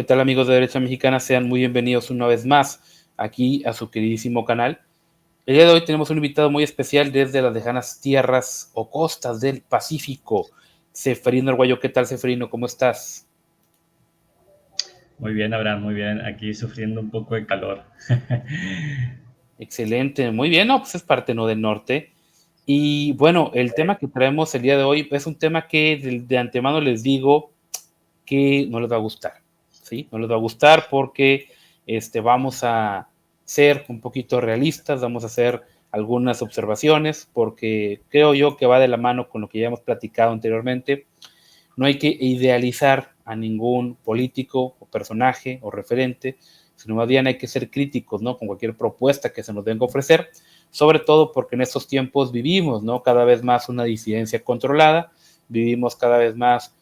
¿Qué tal, amigos de Derecha Mexicana? Sean muy bienvenidos una vez más aquí a su queridísimo canal. El día de hoy tenemos un invitado muy especial desde las lejanas tierras o costas del Pacífico, Ceferino Arguello. ¿Qué tal, Ceferino? ¿Cómo estás? Muy bien, Abraham, muy bien. Aquí sufriendo un poco de calor. Excelente, muy bien, no, pues es parte, ¿no?, del norte. Y bueno, el tema que traemos el día de hoy es un tema que de antemano les digo que no les va a gustar, ¿sí? No les va a gustar porque vamos a ser un poquito realistas, vamos a hacer algunas observaciones, porque creo yo que va de la mano con lo que ya hemos platicado anteriormente. No hay que idealizar a ningún político o personaje o referente, sino más bien hay que ser críticos, ¿no?, con cualquier propuesta que se nos venga a ofrecer, sobre todo porque en estos tiempos vivimos, ¿no?, cada vez más una disidencia controlada, vivimos cada vez más,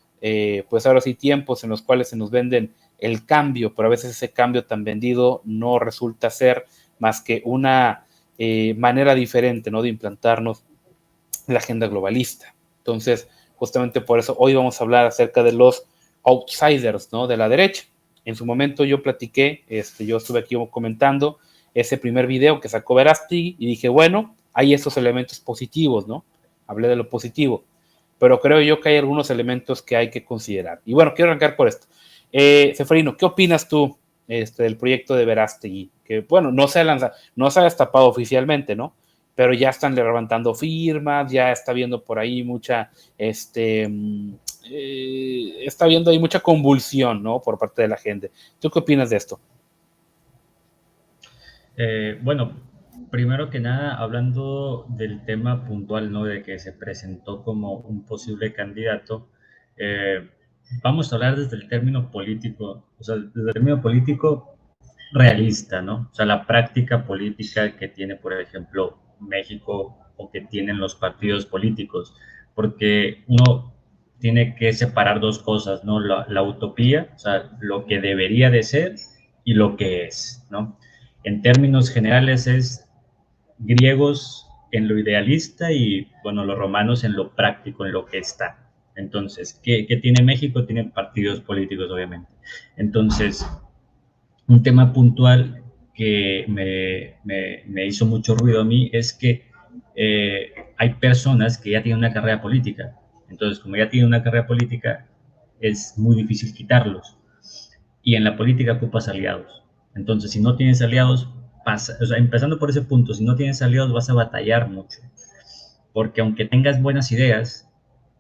pues ahora sí, tiempos en los cuales se nos venden el cambio, pero a veces ese cambio tan vendido no resulta ser más que una manera diferente, ¿no?, de implantarnos la agenda globalista. Entonces, justamente por eso hoy vamos a hablar acerca de los outsiders, ¿no?, de la derecha. En su momento yo platiqué, yo estuve aquí comentando ese primer video que sacó Verástegui y dije, bueno, hay esos elementos positivos, ¿no? Hablé de lo positivo, pero creo yo que hay algunos elementos que hay que considerar. Y bueno, quiero arrancar por esto. Ceferino, ¿qué opinas tú del proyecto de Verástegui? Que, bueno, no se ha lanzado, no se ha destapado oficialmente, ¿no?, pero ya están levantando firmas, ya está viendo por ahí mucha, está viendo ahí mucha convulsión, ¿no?, por parte de la gente. ¿Tú qué opinas de esto? Bueno, primero que nada, hablando del tema puntual, ¿no? De que se presentó como un posible candidato, eh, vamos a hablar desde el término político, o sea, desde el término político realista, ¿no? O sea, la práctica política que tiene, por ejemplo, México o que tienen los partidos políticos, porque uno tiene que separar dos cosas, ¿no? La utopía, o sea, lo que debería de ser y lo que es, ¿no? En términos generales es griegos en lo idealista y, bueno, los romanos en lo práctico, en lo que está. Entonces, ¿qué tiene México? Tiene partidos políticos, obviamente. Entonces, un tema puntual que me hizo mucho ruido a mí es que hay personas que ya tienen una carrera política. Entonces, como ya tienen una carrera política, es muy difícil quitarlos. Y en la política ocupas aliados. Entonces, si no tienes aliados, o sea, empezando por ese punto, si no tienes aliados vas a batallar mucho. Porque aunque tengas buenas ideas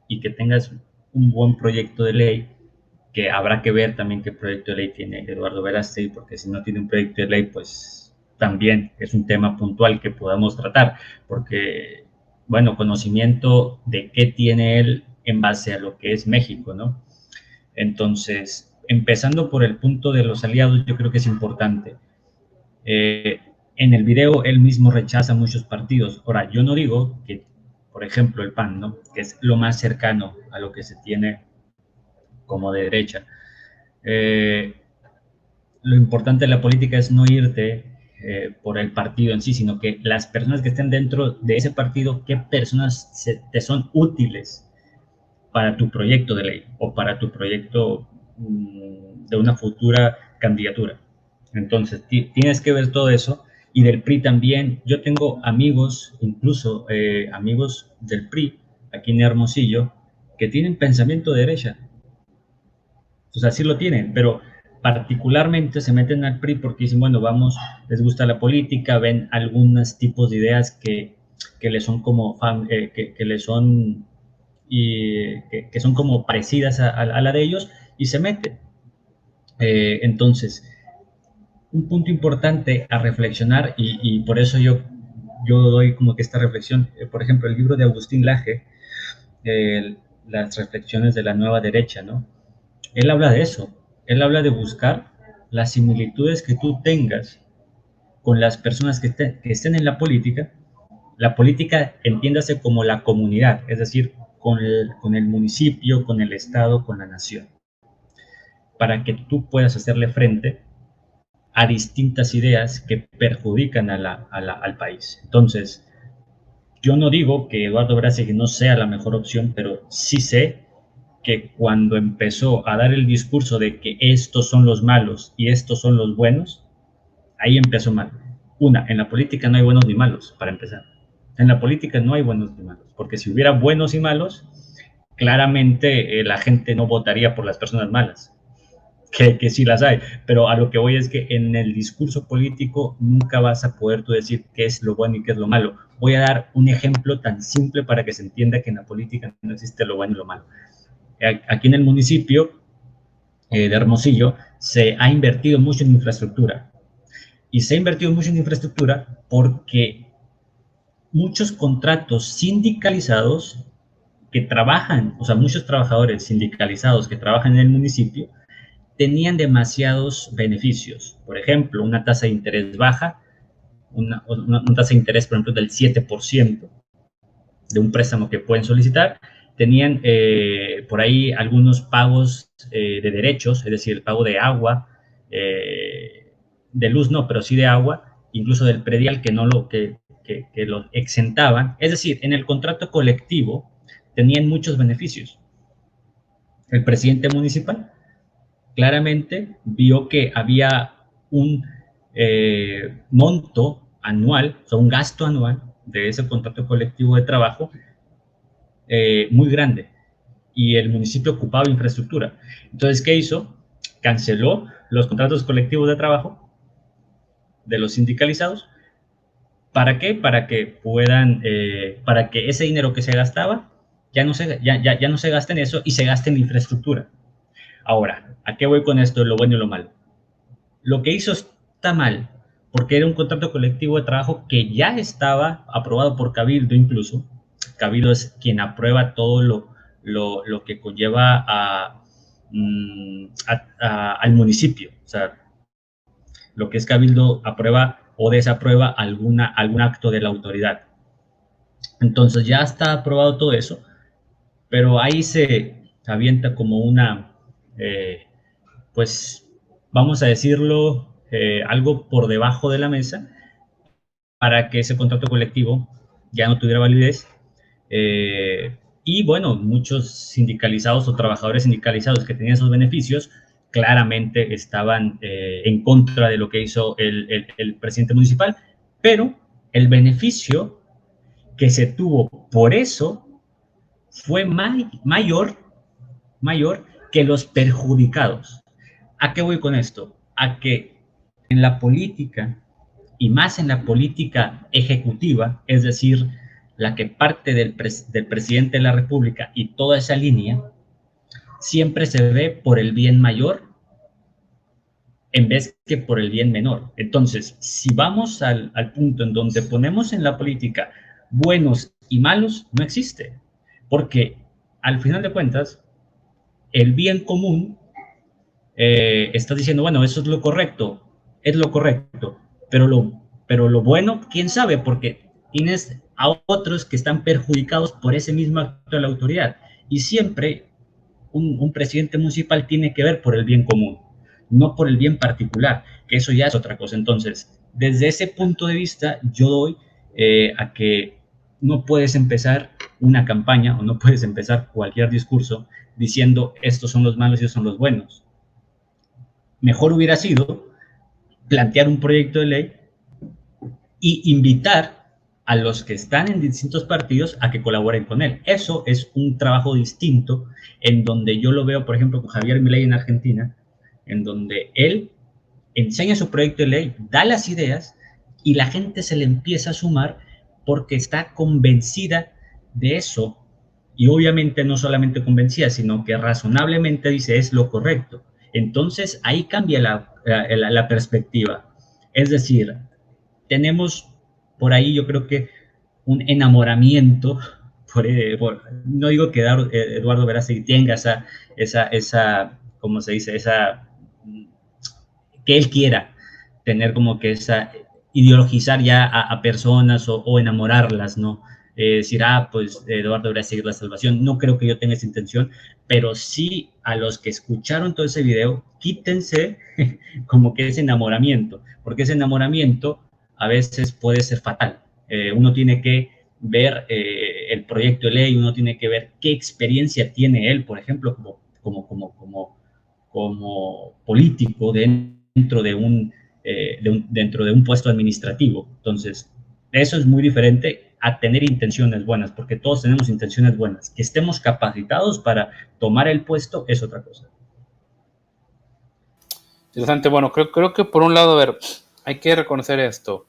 y que tengas un buen proyecto de ley, que habrá que ver también qué proyecto de ley tiene Eduardo Verástegui, porque si no tiene un proyecto de ley, pues también es un tema puntual que podamos tratar, porque, bueno, conocimiento de qué tiene él en base a lo que es México, ¿no? Entonces, empezando por el punto de los aliados, yo creo que es importante. En el video él mismo rechaza muchos partidos. Ahora, yo no digo que, por ejemplo, el PAN, ¿no?, que es lo más cercano a lo que se tiene como de derecha. Eh, lo importante de la política es no irte por el partido en sí, sino que las personas que estén dentro de ese partido, qué personas te son útiles para tu proyecto de ley o para tu proyecto de una futura candidatura. Entonces, tienes que ver todo eso. Y del PRI también, yo tengo amigos, incluso amigos del PRI, aquí en Hermosillo, que tienen pensamiento de derecha. O sea, sí lo tienen, pero particularmente se meten al PRI porque dicen, bueno, vamos, les gusta la política, ven algunos tipos de ideas que les son como, que les son, y que son como parecidas a la de ellos y se meten. Entonces, un punto importante a reflexionar y por eso yo doy como que esta reflexión, por ejemplo, el libro de Agustín Laje, las reflexiones de la nueva derecha, ¿no? Él habla de eso, él habla de buscar las similitudes que tú tengas con las personas que estén en la política entiéndase como la comunidad, es decir, con el municipio, con el estado, con la nación, para que tú puedas hacerle frente a distintas ideas que perjudican al país. Entonces, yo no digo que Eduardo Verástegui no sea la mejor opción, pero sí sé que cuando empezó a dar el discurso de que estos son los malos y estos son los buenos, ahí empezó mal. Una, en la política no hay buenos ni malos, para empezar. En la política no hay buenos ni malos, porque si hubiera buenos y malos, claramente la gente no votaría por las personas malas, que sí las hay, pero a lo que voy es que en el discurso político nunca vas a poder tú decir qué es lo bueno y qué es lo malo. Voy a dar un ejemplo tan simple para que se entienda que en la política no existe lo bueno y lo malo. Aquí en el municipio de Hermosillo se ha invertido mucho en infraestructura, y se ha invertido mucho en infraestructura porque muchos contratos sindicalizados que trabajan, o sea, muchos trabajadores sindicalizados que trabajan en el municipio, tenían demasiados beneficios. Por ejemplo, una tasa de interés baja, una tasa de interés, por ejemplo, del 7% de un préstamo que pueden solicitar. Tenían por ahí algunos pagos de derechos, es decir, el pago de agua, de luz no, pero sí de agua, incluso del predial que no que lo exentaban. Es decir, en el contrato colectivo tenían muchos beneficios. El presidente municipal claramente vio que había un monto anual, o sea, un gasto anual de ese contrato colectivo de trabajo muy grande, y el municipio ocupaba infraestructura. Entonces, ¿qué hizo? Canceló los contratos colectivos de trabajo de los sindicalizados. ¿Para qué? Para que puedan, para que ese dinero que se gastaba ya no se gaste en eso y se gaste en infraestructura. Ahora, ¿a qué voy con esto? Lo bueno y lo malo. Lo que hizo está mal, porque era un contrato colectivo de trabajo que ya estaba aprobado por Cabildo incluso. Cabildo es quien aprueba todo lo que conlleva al municipio. O sea, lo que es Cabildo aprueba o desaprueba algún acto de la autoridad. Entonces ya está aprobado todo eso, pero ahí se avienta como una, pues vamos a decirlo, algo por debajo de la mesa para que ese contrato colectivo ya no tuviera validez. Y bueno, muchos sindicalizados o trabajadores sindicalizados que tenían esos beneficios claramente estaban en contra de lo que hizo el presidente municipal, pero el beneficio que se tuvo por eso fue mayor que los perjudicados. ¿A qué voy con esto? A que en la política, y más en la política ejecutiva, es decir, la que parte del presidente de la República y toda esa línea, siempre se ve por el bien mayor en vez que por el bien menor. Entonces, si vamos al punto en donde ponemos en la política buenos y malos, no existe. Porque al final de cuentas, el bien común está diciendo, bueno, eso es lo correcto, pero lo bueno, quién sabe, porque tienes a otros que están perjudicados por ese mismo acto de la autoridad. Y siempre un presidente municipal tiene que ver por el bien común, no por el bien particular, que eso ya es otra cosa. Entonces, desde ese punto de vista, yo doy a que no puedes empezar una campaña o no puedes empezar cualquier discurso diciendo estos son los malos y estos son los buenos. Mejor hubiera sido plantear un proyecto de ley y invitar a los que están en distintos partidos a que colaboren con él. Eso es un trabajo distinto, en donde yo lo veo, por ejemplo, con Javier Milei en Argentina, en donde él enseña su proyecto de ley, da las ideas y la gente se le empieza a sumar porque está convencida de eso. Y obviamente no solamente convencida, sino que razonablemente dice es lo correcto. Entonces ahí cambia la perspectiva. Es decir, tenemos por ahí yo creo que un enamoramiento, no digo que Eduardo Verástegui tenga ¿cómo se dice? Que él quiera tener como que ideologizar ya a personas o enamorarlas, ¿no? Decir, pues Eduardo debería seguir la salvación. No creo que yo tenga esa intención, pero sí a los que escucharon todo ese video, quítense como que ese enamoramiento, porque ese enamoramiento a veces puede ser fatal. Uno tiene que ver el proyecto de ley, uno tiene que ver qué experiencia tiene él, por ejemplo, como político dentro de un puesto administrativo. Entonces, eso es muy diferente a tener intenciones buenas, porque todos tenemos intenciones buenas. Que estemos capacitados para tomar el puesto es otra cosa. Interesante. Bueno, creo que por un lado, a ver, hay que reconocer esto.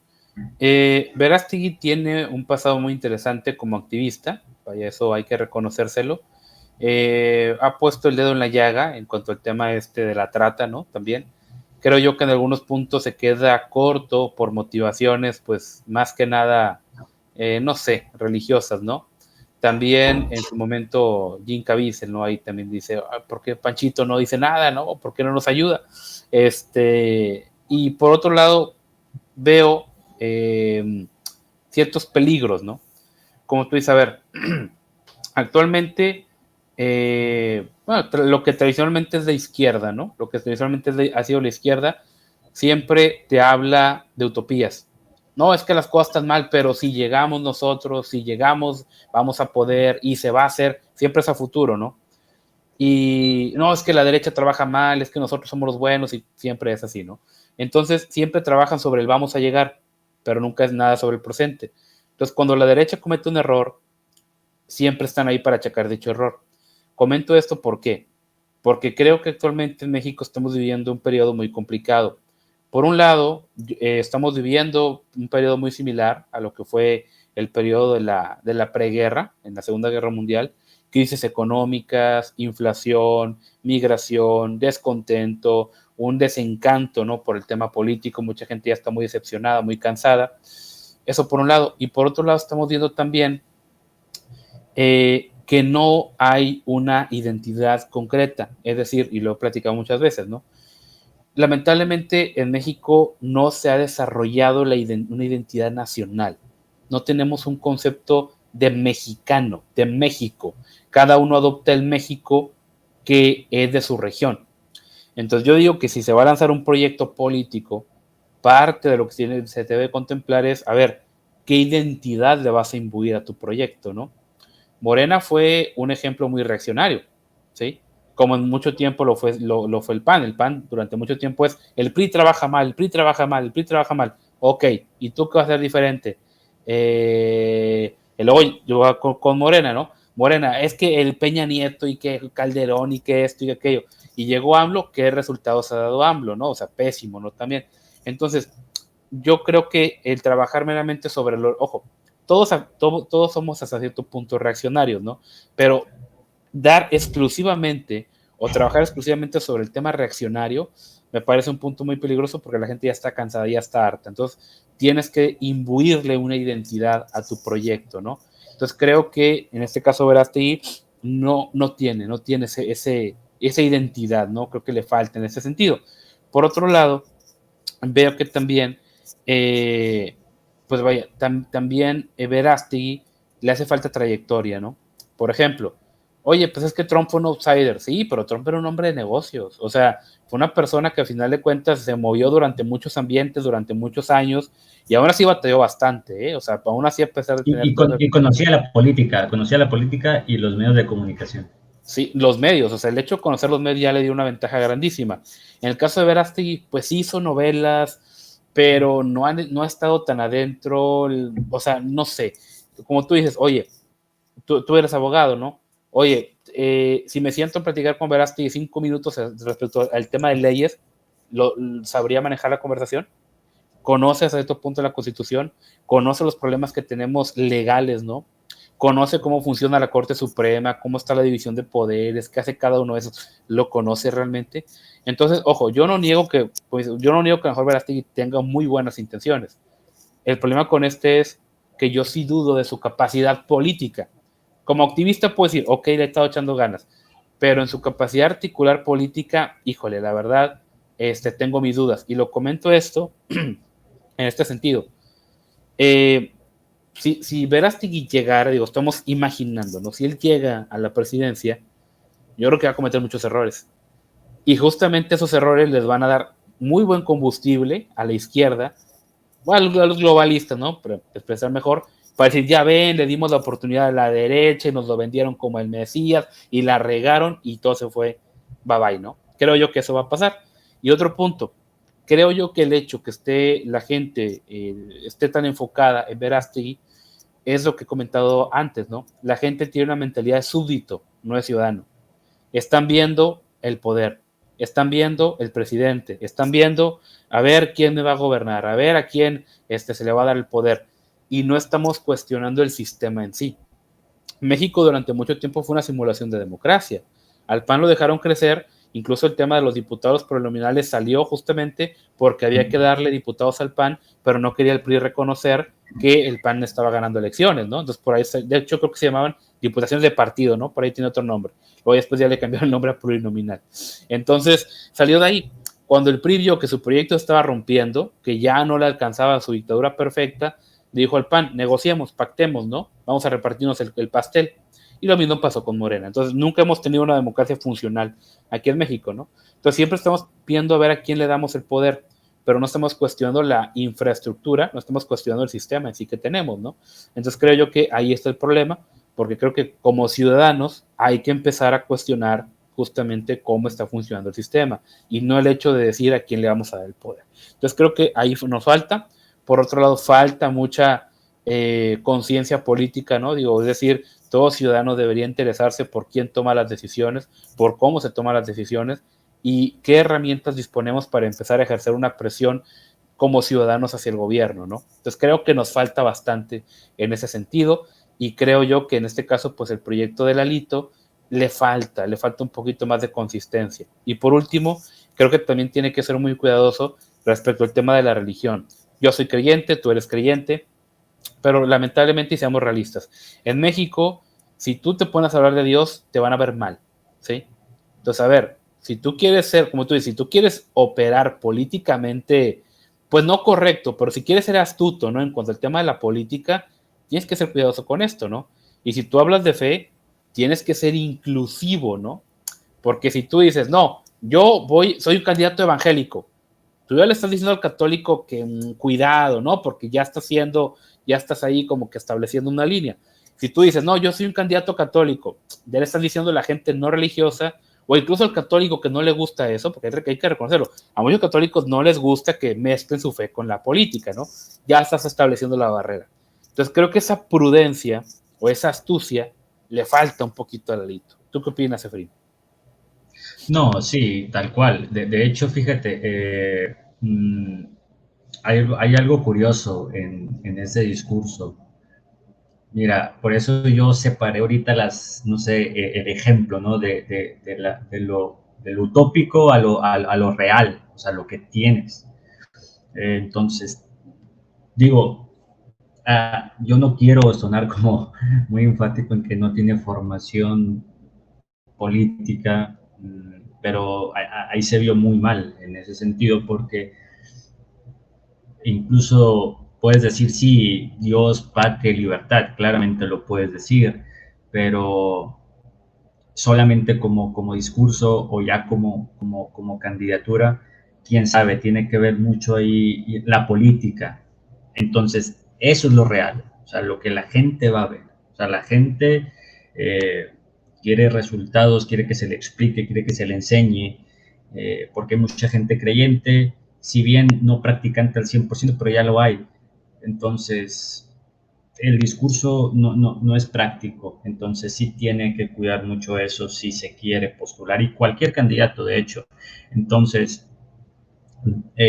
Verástegui tiene un pasado muy interesante como activista, vaya, eso hay que reconocérselo. Ha puesto el dedo en la llaga en cuanto al tema de la trata, ¿no? También creo yo que en algunos puntos se queda corto por motivaciones, pues más que nada, no sé, religiosas, ¿no? También en su momento Jim Caviezel, ¿no? Ahí también dice, ¿por qué Panchito no dice nada, ¿no? ¿Por qué no nos ayuda? Y por otro lado, veo ciertos peligros, ¿no? Como tú dices, a ver, actualmente, bueno, lo que tradicionalmente es de izquierda, ¿no? Lo que tradicionalmente ha sido la izquierda, siempre te habla de utopías. No, es que las cosas están mal, pero si llegamos nosotros, si llegamos, vamos a poder y se va a hacer, siempre es a futuro, ¿no? Y no, es que la derecha trabaja mal, es que nosotros somos los buenos y siempre es así, ¿no? Entonces, siempre trabajan sobre el vamos a llegar, pero nunca es nada sobre el presente. Entonces, cuando la derecha comete un error, siempre están ahí para checar dicho error. Comento esto ¿por qué? Porque creo que actualmente en México estamos viviendo un periodo muy complicado. Por un lado, estamos viviendo un periodo muy similar a lo que fue el periodo de la preguerra, en la Segunda Guerra Mundial, crisis económicas, inflación, migración, descontento, un desencanto, ¿no? Por el tema político, mucha gente ya está muy decepcionada, muy cansada. Eso por un lado. Y por otro lado, estamos viendo también que no hay una identidad concreta, es decir, y lo he platicado muchas veces, ¿no? Lamentablemente en México no se ha desarrollado una identidad nacional, no tenemos un concepto de mexicano, de México, cada uno adopta el México que es de su región. Entonces yo digo que si se va a lanzar un proyecto político, parte de lo que se debe contemplar es, a ver, ¿qué identidad le vas a imbuir a tu proyecto, no? Morena fue un ejemplo muy reaccionario, ¿sí? Como en mucho tiempo lo fue el PAN. El PAN durante mucho tiempo es el PRI trabaja mal, el PRI trabaja mal, el PRI trabaja mal. Ok, ¿y tú qué vas a hacer diferente? Luego yo con Morena, ¿no? Morena, es que el Peña Nieto y que Calderón y que esto y aquello. Y llegó AMLO, ¿qué resultados ha dado AMLO, no? O sea, pésimo, ¿no? También. Entonces, yo creo que el trabajar meramente sobre ojo, todos somos hasta cierto punto reaccionarios, ¿no? Pero dar exclusivamente o trabajar exclusivamente sobre el tema reaccionario me parece un punto muy peligroso porque la gente ya está cansada, ya está harta. Entonces, tienes que imbuirle una identidad a tu proyecto, ¿no? Entonces, creo que en este caso Verástegui no tiene esa identidad, ¿no? Creo que le falta en ese sentido. Por otro lado, veo que también, pues vaya, también Verástegui le hace falta trayectoria, ¿no? Por ejemplo, oye, pues es que Trump fue un outsider, sí, pero Trump era un hombre de negocios, o sea, fue una persona que al final de cuentas se movió durante muchos ambientes, durante muchos años, y aún así batalló bastante, ¿eh? O sea, aún así a pesar de tener Y conocía la política y los medios de comunicación. Sí, los medios, o sea, el hecho de conocer los medios ya le dio una ventaja grandísima. En el caso de Verástegui, pues sí hizo novelas, pero no ha estado tan adentro, o sea, no sé, como tú dices, oye, tú eres abogado, ¿no? Oye, si me siento a platicar con Verástegui 5 minutos respecto al tema de leyes, ¿sabría manejar la conversación? Conoce hasta cierto punto la Constitución, conoce los problemas que tenemos legales, ¿no? Conoce cómo funciona la Corte Suprema, cómo está la división de poderes, qué hace cada uno de esos, lo conoce realmente. Entonces, ojo, yo no niego que mejor Verástegui tenga muy buenas intenciones. El problema con es que yo sí dudo de su capacidad política. Como activista puedo decir, ok, le he estado echando ganas, pero en su capacidad articular política, híjole, la verdad, tengo mis dudas. Y lo comento esto en este sentido. Si Verástegui llegara, digo, estamos imaginando, ¿no? Si él llega a la presidencia, yo creo que va a cometer muchos errores. Y justamente esos errores les van a dar muy buen combustible a la izquierda, o a los globalistas, ¿no? Para expresar mejor, para decir, ya ven, le dimos la oportunidad a la derecha y nos lo vendieron como el Mesías y la regaron y todo se fue bye bye, ¿no? Creo yo que eso va a pasar. Y otro punto, creo yo que el hecho que esté la gente esté tan enfocada en Verástegui es lo que he comentado antes, ¿no? La gente tiene una mentalidad de súbdito, no de ciudadano. Están viendo el poder, están viendo el presidente, están viendo a ver quién me va a gobernar, a ver a quién se le va a dar el poder. Y no estamos cuestionando el sistema en sí. México durante mucho tiempo fue una simulación de democracia. Al PAN lo dejaron crecer, incluso el tema de los diputados plurinominales salió justamente porque había que darle diputados al PAN, pero no quería el PRI reconocer que el PAN estaba ganando elecciones, ¿no? Entonces por ahí, de hecho creo que se llamaban diputaciones de partido, ¿no? Por ahí tiene otro nombre. Luego después ya le cambiaron el nombre a plurinominal. Entonces salió de ahí. Cuando el PRI vio que su proyecto estaba rompiendo, que ya no le alcanzaba su dictadura perfecta, dijo al PAN, negociemos, pactemos, ¿no? Vamos a repartirnos el pastel. Y lo mismo pasó con Morena. Entonces, nunca hemos tenido una democracia funcional aquí en México, ¿no? Entonces, siempre estamos viendo a ver a quién le damos el poder, pero no estamos cuestionando la infraestructura, no estamos cuestionando el sistema en sí que tenemos, ¿no? Entonces, creo yo que ahí está el problema, porque creo que como ciudadanos hay que empezar a cuestionar justamente cómo está funcionando el sistema y no el hecho de decir a quién le vamos a dar el poder. Entonces, creo que ahí nos falta. Por otro lado, falta mucha conciencia política, ¿no? Digo, es decir, todo ciudadano debería interesarse por quién toma las decisiones, por cómo se toman las decisiones y qué herramientas disponemos para empezar a ejercer una presión como ciudadanos hacia el gobierno, ¿no? Entonces creo que nos falta bastante en ese sentido y creo yo que en este caso, pues el proyecto de Lalito le falta un poquito más de consistencia. Y por último, creo que también tiene que ser muy cuidadoso respecto al tema de la religión. Yo soy creyente, tú eres creyente, pero lamentablemente, y seamos realistas, en México, si tú te pones a hablar de Dios, te van a ver mal, ¿sí? Entonces, a ver, si tú quieres ser, como tú dices, si tú quieres operar políticamente, pues no correcto, pero si quieres ser astuto, ¿no? En cuanto al tema de la política, tienes que ser cuidadoso con esto, ¿no? Y si tú hablas de fe, tienes que ser inclusivo, ¿no? Porque si tú dices, no, soy un candidato evangélico, tú ya le estás diciendo al católico que cuidado, ¿no? Porque ya estás ahí como que estableciendo una línea. Si tú dices, no, yo soy un candidato católico, ya le estás diciendo a la gente no religiosa, o incluso al católico que no le gusta eso, porque hay que reconocerlo, a muchos católicos no les gusta que mezclen su fe con la política, ¿no? Ya estás estableciendo la barrera. Entonces creo que esa prudencia o esa astucia le falta un poquito a Lalito. ¿Tú qué opinas, Efraín? No, sí, tal cual. De hecho, fíjate, hay algo curioso en ese discurso. Mira, por eso yo separé ahorita no sé, el ejemplo, ¿no? De lo utópico a lo real, o sea, lo que tienes. Entonces, digo, yo no quiero sonar como muy enfático en que no tiene formación política, pero ahí se vio muy mal en ese sentido porque incluso puedes decir, sí, Dios, patria y libertad, claramente lo puedes decir, pero solamente como discurso o ya como candidatura, quién sabe, tiene que ver mucho ahí la política. Entonces, eso es lo real, o sea, lo que la gente va a ver. O sea, la gente quiere resultados, quiere que se le explique, quiere que se le enseñe, porque hay mucha gente creyente, si bien no practicante al 100%, pero ya lo hay. Entonces, el discurso no es práctico, entonces sí tiene que cuidar mucho eso si se quiere postular, y cualquier candidato, de hecho. Entonces,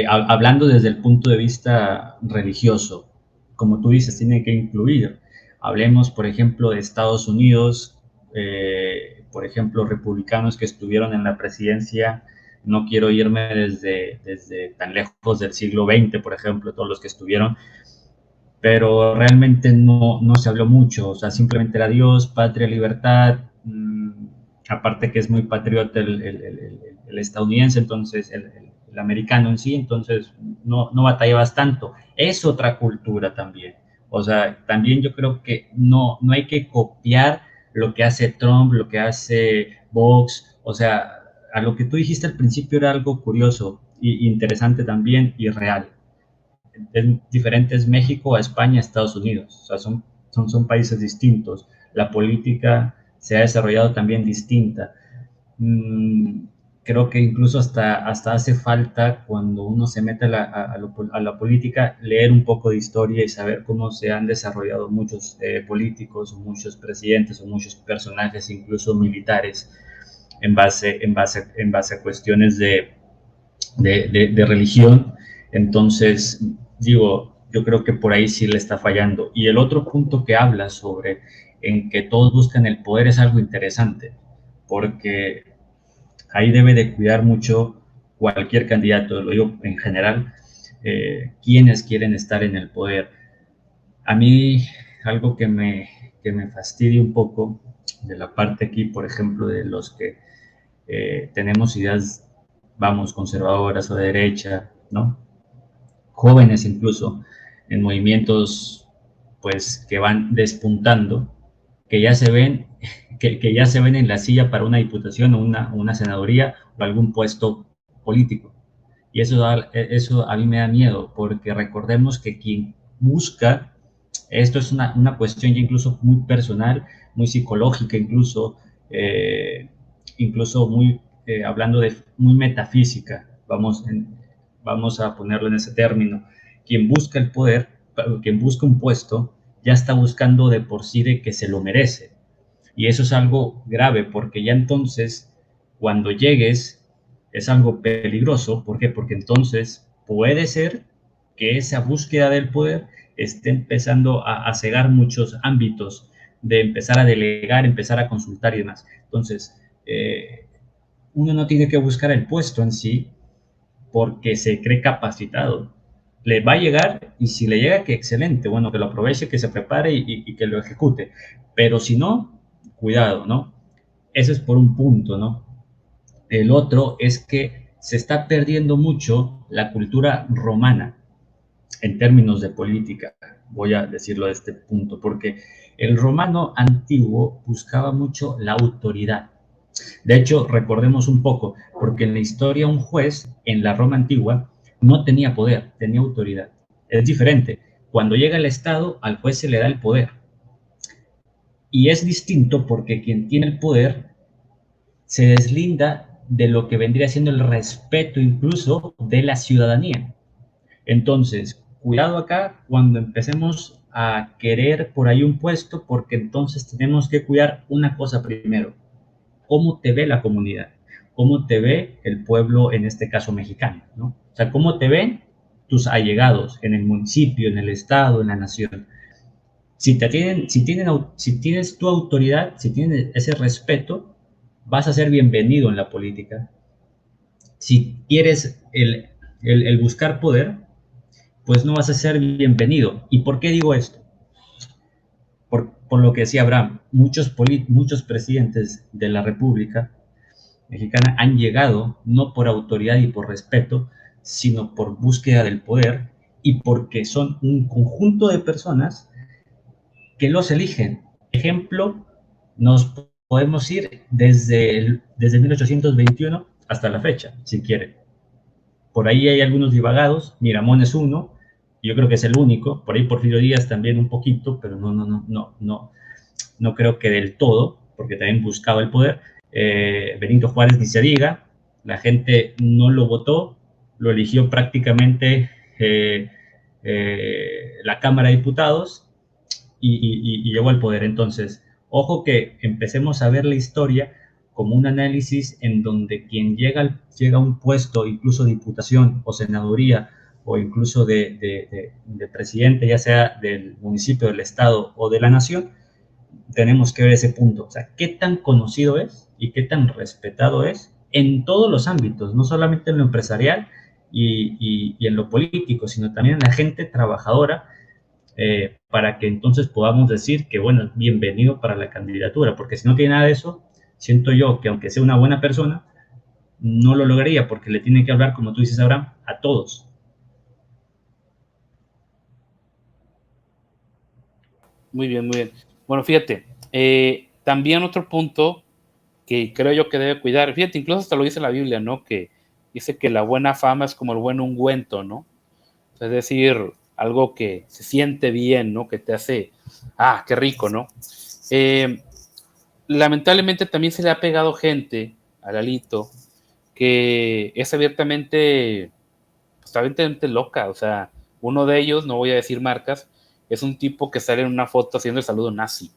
hablando desde el punto de vista religioso, como tú dices, tiene que incluir. Hablemos, por ejemplo, de Estados Unidos, por ejemplo, republicanos que estuvieron en la presidencia. No quiero irme desde tan lejos del siglo XX, por ejemplo, todos los que estuvieron, pero realmente no se habló mucho, o sea, simplemente era Dios, patria, libertad, aparte que es muy patriota el estadounidense, entonces el americano en sí, entonces no batallabas tanto. Es otra cultura también, o sea, también yo creo que no hay que copiar lo que hace Trump, lo que hace Vox, o sea, a lo que tú dijiste al principio era algo curioso e interesante también y real. Es diferente es México a España a Estados Unidos. O sea, son son países distintos, la política se ha desarrollado también distinta. Creo que incluso hasta hace falta, cuando uno se mete a la política, leer un poco de historia y saber cómo se han desarrollado muchos políticos, muchos presidentes o muchos personajes, incluso militares, en base a cuestiones de religión. Entonces, digo, yo creo que por ahí sí le está fallando. Y el otro punto que habla sobre en que todos buscan el poder es algo interesante, porque ahí debe de cuidar mucho cualquier candidato, lo digo en general, quienes quieren estar en el poder. A mí, algo que me fastidia un poco de la parte aquí, por ejemplo, de los que tenemos ideas, vamos, conservadoras o de derecha, ¿no? Jóvenes incluso, en movimientos, pues, que van despuntando, que ya se ven, que ya se ven en la silla para una diputación o una senaduría o algún puesto político. Y eso a mí me da miedo, porque recordemos que quien busca, esto es una cuestión ya incluso muy personal, muy psicológica, incluso muy, hablando de muy metafísica, vamos a ponerlo en ese término. Quien busca el poder, quien busca un puesto, ya está buscando de por sí de que se lo merece. Y eso es algo grave, porque ya entonces, cuando llegues, es algo peligroso. ¿Por qué? Porque entonces puede ser que esa búsqueda del poder esté empezando a cegar muchos ámbitos, de empezar a delegar, empezar a consultar y demás. Entonces, uno no tiene que buscar el puesto en sí porque se cree capacitado. Le va a llegar, y si le llega, que excelente, bueno, que lo aproveche, que se prepare y que lo ejecute. Pero si no, cuidado, ¿no? Eso es por un punto, ¿no? El otro es que se está perdiendo mucho la cultura romana en términos de política, voy a decirlo de este punto, porque el romano antiguo buscaba mucho la autoridad. De hecho, recordemos un poco, porque en la historia un juez en la Roma antigua no tenía poder, tenía autoridad. Es diferente. Cuando llega el Estado, al juez se le da el poder. Y es distinto porque quien tiene el poder se deslinda de lo que vendría siendo el respeto incluso de la ciudadanía. Entonces, cuidado acá cuando empecemos a querer por ahí un puesto, porque entonces tenemos que cuidar una cosa primero: cómo te ve la comunidad, cómo te ve el pueblo, en este caso mexicano, ¿no? O sea, cómo te ven tus allegados en el municipio, en el estado, en la nación. Si tienes tu autoridad, si tienes ese respeto, vas a ser bienvenido en la política. Si quieres el buscar poder, pues no vas a ser bienvenido. ¿Y por qué digo esto? Por lo que decía Abraham, muchos presidentes de la República Mexicana han llegado no por autoridad y por respeto, sino por búsqueda del poder, y porque son un conjunto de personas que los eligen. Ejemplo, nos podemos ir desde 1821 hasta la fecha, si quiere. Por ahí hay algunos divagados, Miramón es uno, yo creo que es el único, por ahí Porfirio Díaz también un poquito, pero no creo que del todo, porque también buscaba el poder. Benito Juárez ni se diga, la gente no lo votó, lo eligió prácticamente la Cámara de Diputados, y llegó al poder. Entonces, ojo que empecemos a ver la historia como un análisis en donde quien llega a un puesto, incluso diputación o senaduría, o incluso de presidente, ya sea del municipio, del estado o de la nación, tenemos que ver ese punto. O sea, qué tan conocido es y qué tan respetado es en todos los ámbitos, no solamente en lo empresarial y en lo político, sino también en la gente trabajadora, para que entonces podamos decir que, bueno, es bienvenido para la candidatura, porque si no tiene nada de eso, siento yo que aunque sea una buena persona, no lo lograría, porque le tiene que hablar, como tú dices, Abraham, a todos. Muy bien, muy bien. Bueno, fíjate, también otro punto que creo yo que debe cuidar, fíjate, incluso hasta lo dice la Biblia, ¿no? Que dice que la buena fama es como el buen ungüento, ¿no? Es decir, algo que se siente bien, ¿no? Que te hace qué rico, ¿no? Lamentablemente también se le ha pegado gente al Alito que es abiertamente, pues, abiertamente loca. O sea, uno de ellos, no voy a decir marcas, es un tipo que sale en una foto haciendo el saludo nazi.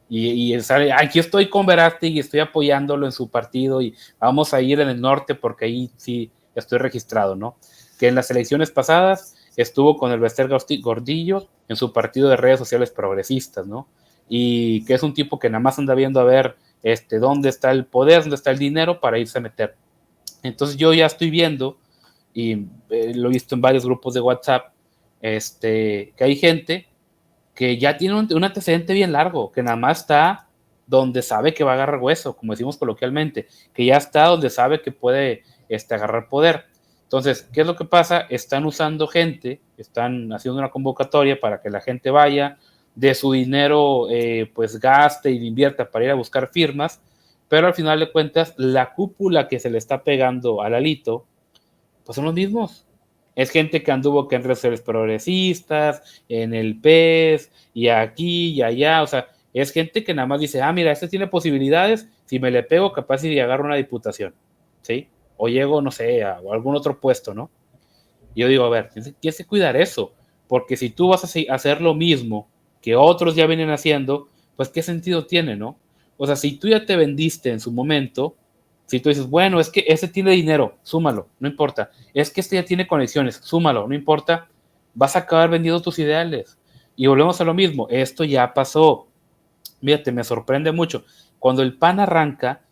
Y sale, aquí estoy con Verástegui y estoy apoyándolo en su partido y vamos a ir en el norte porque ahí sí estoy registrado, ¿no? Que en las elecciones pasadas estuvo con el Bester Gordillo en su partido de redes sociales progresistas, ¿no? Y que es un tipo que nada más anda viendo a ver dónde está el poder, dónde está el dinero para irse a meter. Entonces yo ya estoy viendo, y lo he visto en varios grupos de WhatsApp, que hay gente que ya tiene un antecedente bien largo, que nada más está donde sabe que va a agarrar hueso, como decimos coloquialmente, que ya está donde sabe que puede agarrar poder. Entonces, ¿qué es lo que pasa? Están usando gente, están haciendo una convocatoria para que la gente vaya, de su dinero pues gaste y invierta para ir a buscar firmas, pero al final de cuentas la cúpula que se le está pegando al Alito pues son los mismos. Es gente que anduvo que en redes progresistas, en el PES, y aquí y allá. O sea, es gente que nada más dice, mira, este tiene posibilidades, si me le pego, capaz y agarro una diputación, ¿sí? O llego, no sé, a algún otro puesto, ¿no? Y yo digo, a ver, tienes que cuidar eso, porque si tú vas a hacer lo mismo que otros ya vienen haciendo, pues qué sentido tiene, ¿no? O sea, si tú ya te vendiste en su momento, si tú dices, bueno, es que ese tiene dinero, súmalo, no importa. Es que este ya tiene conexiones, súmalo, no importa. Vas a acabar vendiendo tus ideales. Y volvemos a lo mismo, esto ya pasó. Fíjate, me sorprende mucho. Cuando el PAN arranca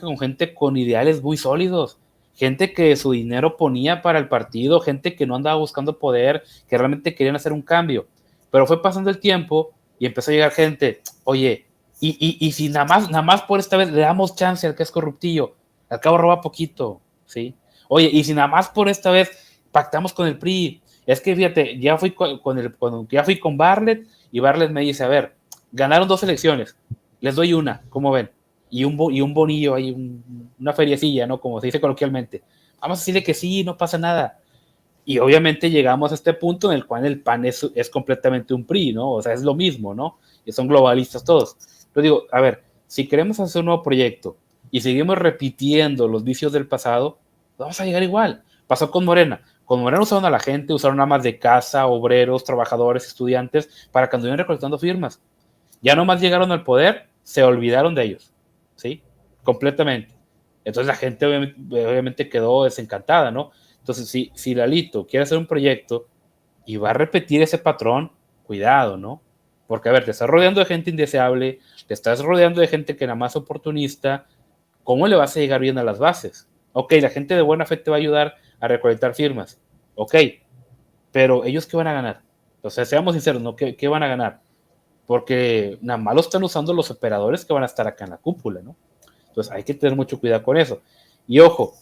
con gente con ideales muy sólidos, gente que su dinero ponía para el partido, gente que no andaba buscando poder, que realmente querían hacer un cambio. Pero fue pasando el tiempo y empezó a llegar gente, oye, y si nada más por esta vez le damos chance al que es corruptillo, al cabo roba poquito, ¿sí? Oye, y si nada más por esta vez pactamos con el PRI, es que fíjate, ya fui con Bartlett y Bartlett me dice, a ver, ganaron 2 elecciones, les doy una, ¿cómo ven? Y un bonillo ahí, una feriecilla, ¿no? Como se dice coloquialmente. Vamos a decirle que sí, no pasa nada. Y obviamente llegamos a este punto en el cual el PAN es completamente un PRI, ¿no? O sea, es lo mismo, ¿no? Y son globalistas todos. Yo digo, a ver, si queremos hacer un nuevo proyecto y seguimos repitiendo los vicios del pasado, vamos a llegar igual. Pasó con Morena. Con Morena usaron a la gente, usaron amas de casa, obreros, trabajadores, estudiantes, para que anduvieran recolectando firmas. Ya nomás llegaron al poder, se olvidaron de ellos, ¿sí? Completamente. Entonces la gente obviamente quedó desencantada, ¿no? Entonces, si Lalito quiere hacer un proyecto y va a repetir ese patrón, cuidado, ¿no? Porque, a ver, te estás rodeando de gente indeseable, te estás rodeando de gente que nada más es oportunista, ¿cómo le vas a llegar bien a las bases? Ok, la gente de buena fe te va a ayudar a recolectar firmas, ok, pero ¿ellos qué van a ganar? O sea, seamos sinceros, ¿no? ¿Qué van a ganar? Porque nada más lo están usando los operadores que van a estar acá en la cúpula, ¿no? Entonces hay que tener mucho cuidado con eso. Y ojo,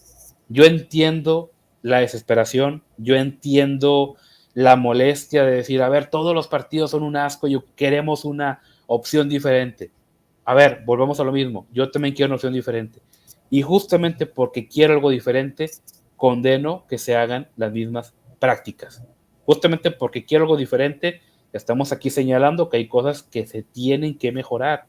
yo entiendo la desesperación, yo entiendo la molestia de decir, a ver, todos los partidos son un asco y queremos una opción diferente. A ver, volvemos a lo mismo, yo también quiero una opción diferente. Y justamente porque quiero algo diferente, condeno que se hagan las mismas prácticas. Justamente porque quiero algo diferente, estamos aquí señalando que hay cosas que se tienen que mejorar.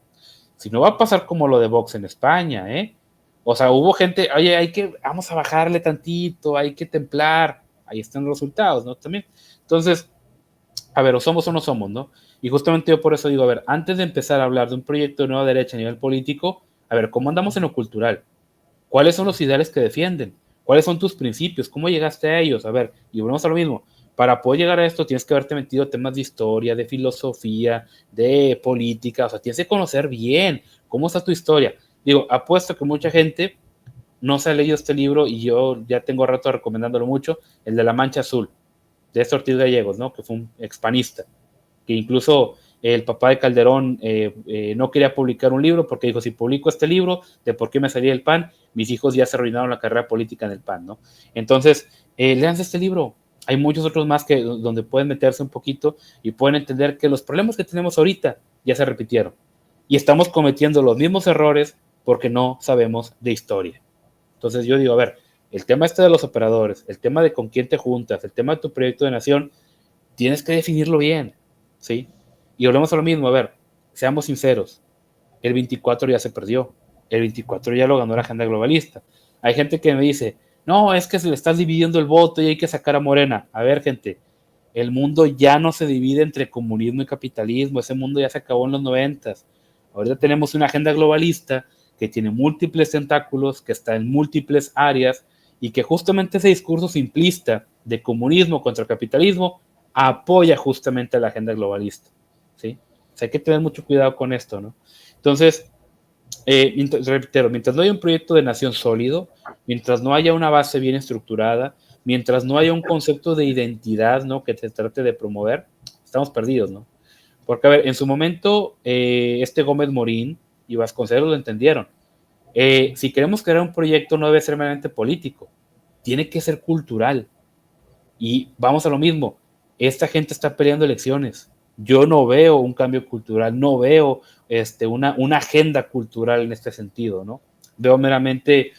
Si no va a pasar como lo de Vox en España, ¿eh? O sea, hubo gente, oye, vamos a bajarle tantito, hay que templar, ahí están los resultados, ¿no? También. Entonces, a ver, o somos o no somos, ¿no? Y justamente yo por eso digo, a ver, antes de empezar a hablar de un proyecto de nueva derecha a nivel político, a ver, ¿cómo andamos en lo cultural? ¿Cuáles son los ideales que defienden? ¿Cuáles son tus principios? ¿Cómo llegaste a ellos? A ver, y volvemos a lo mismo. Para poder llegar a esto tienes que haberte metido temas de historia, de filosofía, de política, o sea, tienes que conocer bien cómo está tu historia. Digo, apuesto que mucha gente no se ha leído este libro y yo ya tengo rato recomendándolo mucho, el de La Mancha Azul, de este Ortiz Gallegos, ¿no? Que fue un expanista, que incluso el papá de Calderón no quería publicar un libro porque dijo, si publico este libro, ¿de por qué me salía el PAN? Mis hijos ya se arruinaron la carrera política en el PAN, ¿no? Entonces, léanse este libro. Hay muchos otros más que donde pueden meterse un poquito y pueden entender que los problemas que tenemos ahorita ya se repitieron. Y estamos cometiendo los mismos errores porque no sabemos de historia. Entonces yo digo, a ver, el tema este de los operadores, el tema de con quién te juntas, el tema de tu proyecto de nación, tienes que definirlo bien, ¿sí? Y volvemos a lo mismo, a ver, seamos sinceros, el 24 ya se perdió, el 24 ya lo ganó la agenda globalista. Hay gente que me dice, no, es que se le estás dividiendo el voto y hay que sacar a Morena. A ver, gente, el mundo ya no se divide entre comunismo y capitalismo, ese mundo ya se acabó en los 90. Ahorita tenemos una agenda globalista que tiene múltiples tentáculos, que está en múltiples áreas y que justamente ese discurso simplista de comunismo contra capitalismo apoya justamente a la agenda globalista, ¿sí? O sea, hay que tener mucho cuidado con esto, ¿no? Entonces, reitero, mientras no haya un proyecto de nación sólido, mientras no haya una base bien estructurada, mientras no haya un concepto de identidad, ¿no?, que te trate de promover, estamos perdidos, ¿no? Porque, a ver, en su momento, Gómez Morín y Vasconcelos lo entendieron. Si queremos crear un proyecto, no debe ser meramente político, tiene que ser cultural. Y vamos a lo mismo, esta gente está peleando elecciones. Yo no veo un cambio cultural, no veo una agenda cultural en este sentido, ¿no? Veo meramente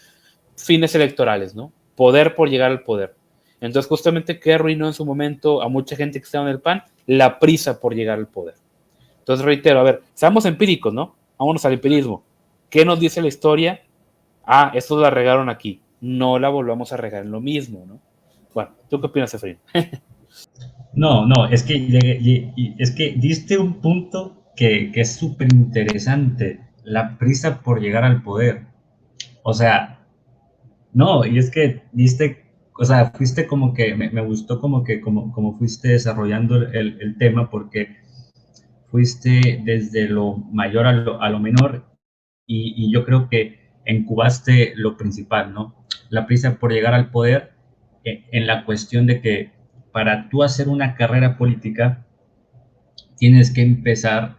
fines electorales, ¿no? Poder por llegar al poder. Entonces, justamente, ¿qué arruinó en su momento a mucha gente que estaba en el PAN? La prisa por llegar al poder. Entonces, reitero, a ver, seamos empíricos, ¿no? Vámonos al empirismo. ¿Qué nos dice la historia? Ah, estos la regaron aquí. No la volvamos a regar en lo mismo, ¿no? Bueno, ¿tú qué opinas, Efraín? No, es que diste un punto que es súper interesante, la prisa por llegar al poder. O sea, no, y es que diste, o sea, fuiste como que, me gustó como que, como fuiste desarrollando el tema, porque fuiste desde lo mayor a lo menor, y yo creo que encubaste lo principal, ¿no? La prisa por llegar al poder, en la cuestión de que para tú hacer una carrera política tienes que empezar,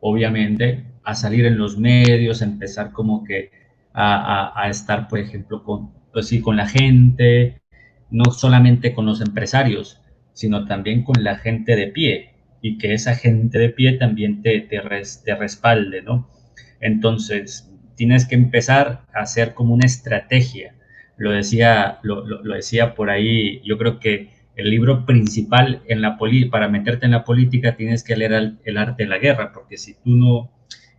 obviamente, a salir en los medios, a empezar como que a estar, por ejemplo, pues sí, con la gente, no solamente con los empresarios, sino también con la gente de pie, y que esa gente de pie también te respalde, ¿no? Entonces, tienes que empezar a hacer como una estrategia. Lo decía por ahí, yo creo que el libro principal para meterte en la política tienes que leer el arte de la guerra, porque si tú no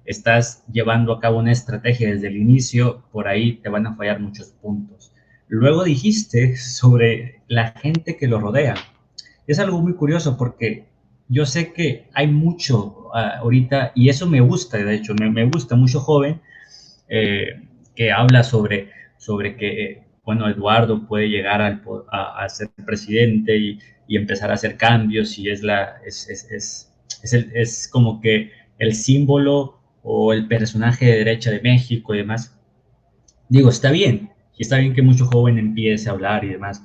estás llevando a cabo una estrategia desde el inicio, por ahí te van a fallar muchos puntos. Luego dijiste sobre la gente que lo rodea. Es algo muy curioso porque yo sé que hay mucho ahorita, y eso me gusta, de hecho, me gusta mucho joven que habla sobre que, bueno, Eduardo puede llegar a ser presidente y empezar a hacer cambios, y es como que el símbolo o el personaje de derecha de México y demás. Digo, está bien, y está bien que mucho joven empiece a hablar y demás,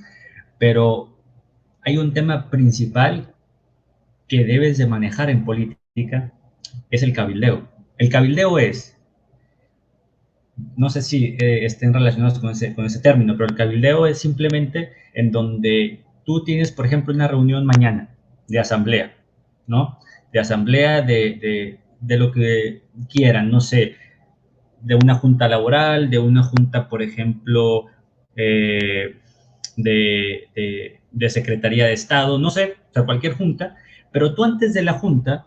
pero hay un tema principal que debes de manejar en política, es el cabildeo. El cabildeo es, no sé si estén relacionados con ese término, pero el cabildeo es simplemente en donde tú tienes, por ejemplo, una reunión mañana de asamblea, ¿no? De asamblea de lo que quieran, no sé, de una junta laboral, de una junta, por ejemplo, eh, de Secretaría de Estado, no sé, o sea, cualquier junta, pero tú antes de la junta,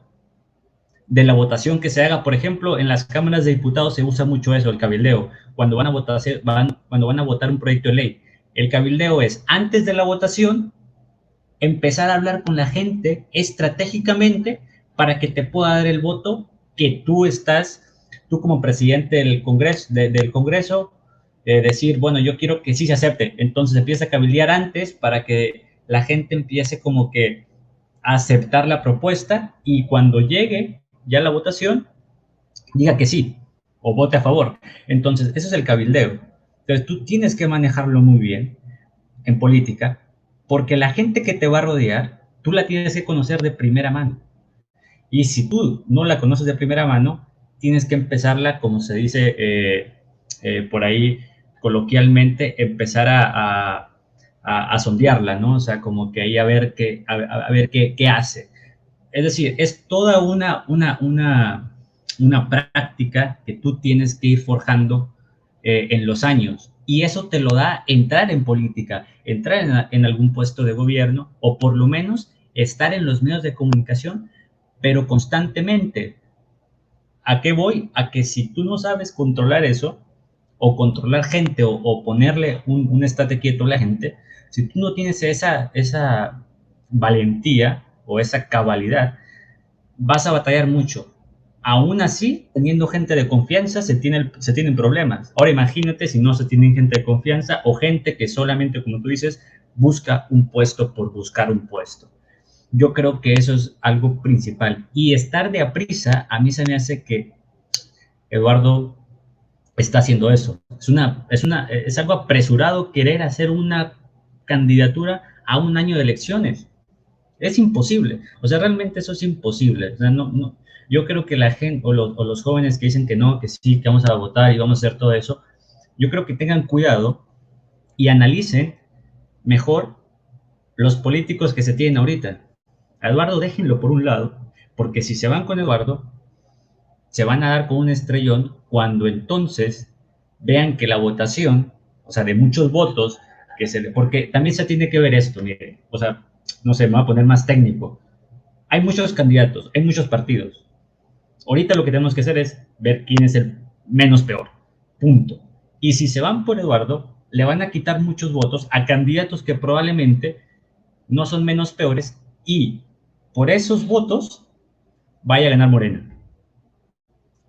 de la votación que se haga, por ejemplo, en las cámaras de diputados se usa mucho eso, el cabildeo, cuando cuando van a votar un proyecto de ley. El cabildeo es, antes de la votación, empezar a hablar con la gente estratégicamente para que te pueda dar el voto que tú como presidente del Congreso, decir, bueno, yo quiero que sí se acepte. Entonces empieza a cabildear antes para que la gente empiece como que a aceptar la propuesta, y cuando llegue ya la votación, diga que sí o vote a favor. Entonces, eso es el cabildeo. Entonces, tú tienes que manejarlo muy bien en política, porque la gente que te va a rodear, tú la tienes que conocer de primera mano. Y si tú no la conoces de primera mano, tienes que empezarla, como se dice por ahí coloquialmente, empezar a sondearla, ¿no? O sea, como que ahí a ver qué hace. Es decir, es toda una práctica que tú tienes que ir forjando en los años. Y eso te lo da entrar en política, entrar en algún puesto de gobierno, o por lo menos estar en los medios de comunicación, pero constantemente. ¿A qué voy? A que si tú no sabes controlar eso, o controlar gente, o ponerle un estate quieto a la gente, si tú no tienes esa valentía o esa cabalidad, vas a batallar mucho. Aún así, teniendo gente de confianza, se tienen problemas. Ahora imagínate si no se tienen gente de confianza o gente que solamente, como tú dices, busca un puesto por buscar un puesto. Yo creo que eso es algo principal. Y estar de aprisa, a mí se me hace que Eduardo está haciendo eso. Es algo apresurado querer hacer una candidatura a un año de elecciones. Es imposible. O sea, realmente eso es imposible. O sea, yo creo que la gente o los jóvenes que dicen que no, que sí, que vamos a votar y vamos a hacer todo eso, yo creo que tengan cuidado y analicen mejor los políticos que se tienen ahorita. A Eduardo déjenlo por un lado, porque si se van con Eduardo, se van a dar con un estrellón cuando entonces vean que la votación, o sea, de muchos votos, porque también se tiene que ver esto, mire, o sea, no sé, me voy a poner más técnico. Hay muchos candidatos, hay muchos partidos. Ahorita lo que tenemos que hacer es ver quién es el menos peor. Punto. Y si se van por Eduardo, le van a quitar muchos votos a candidatos que probablemente no son menos peores y por esos votos vaya a ganar Morena.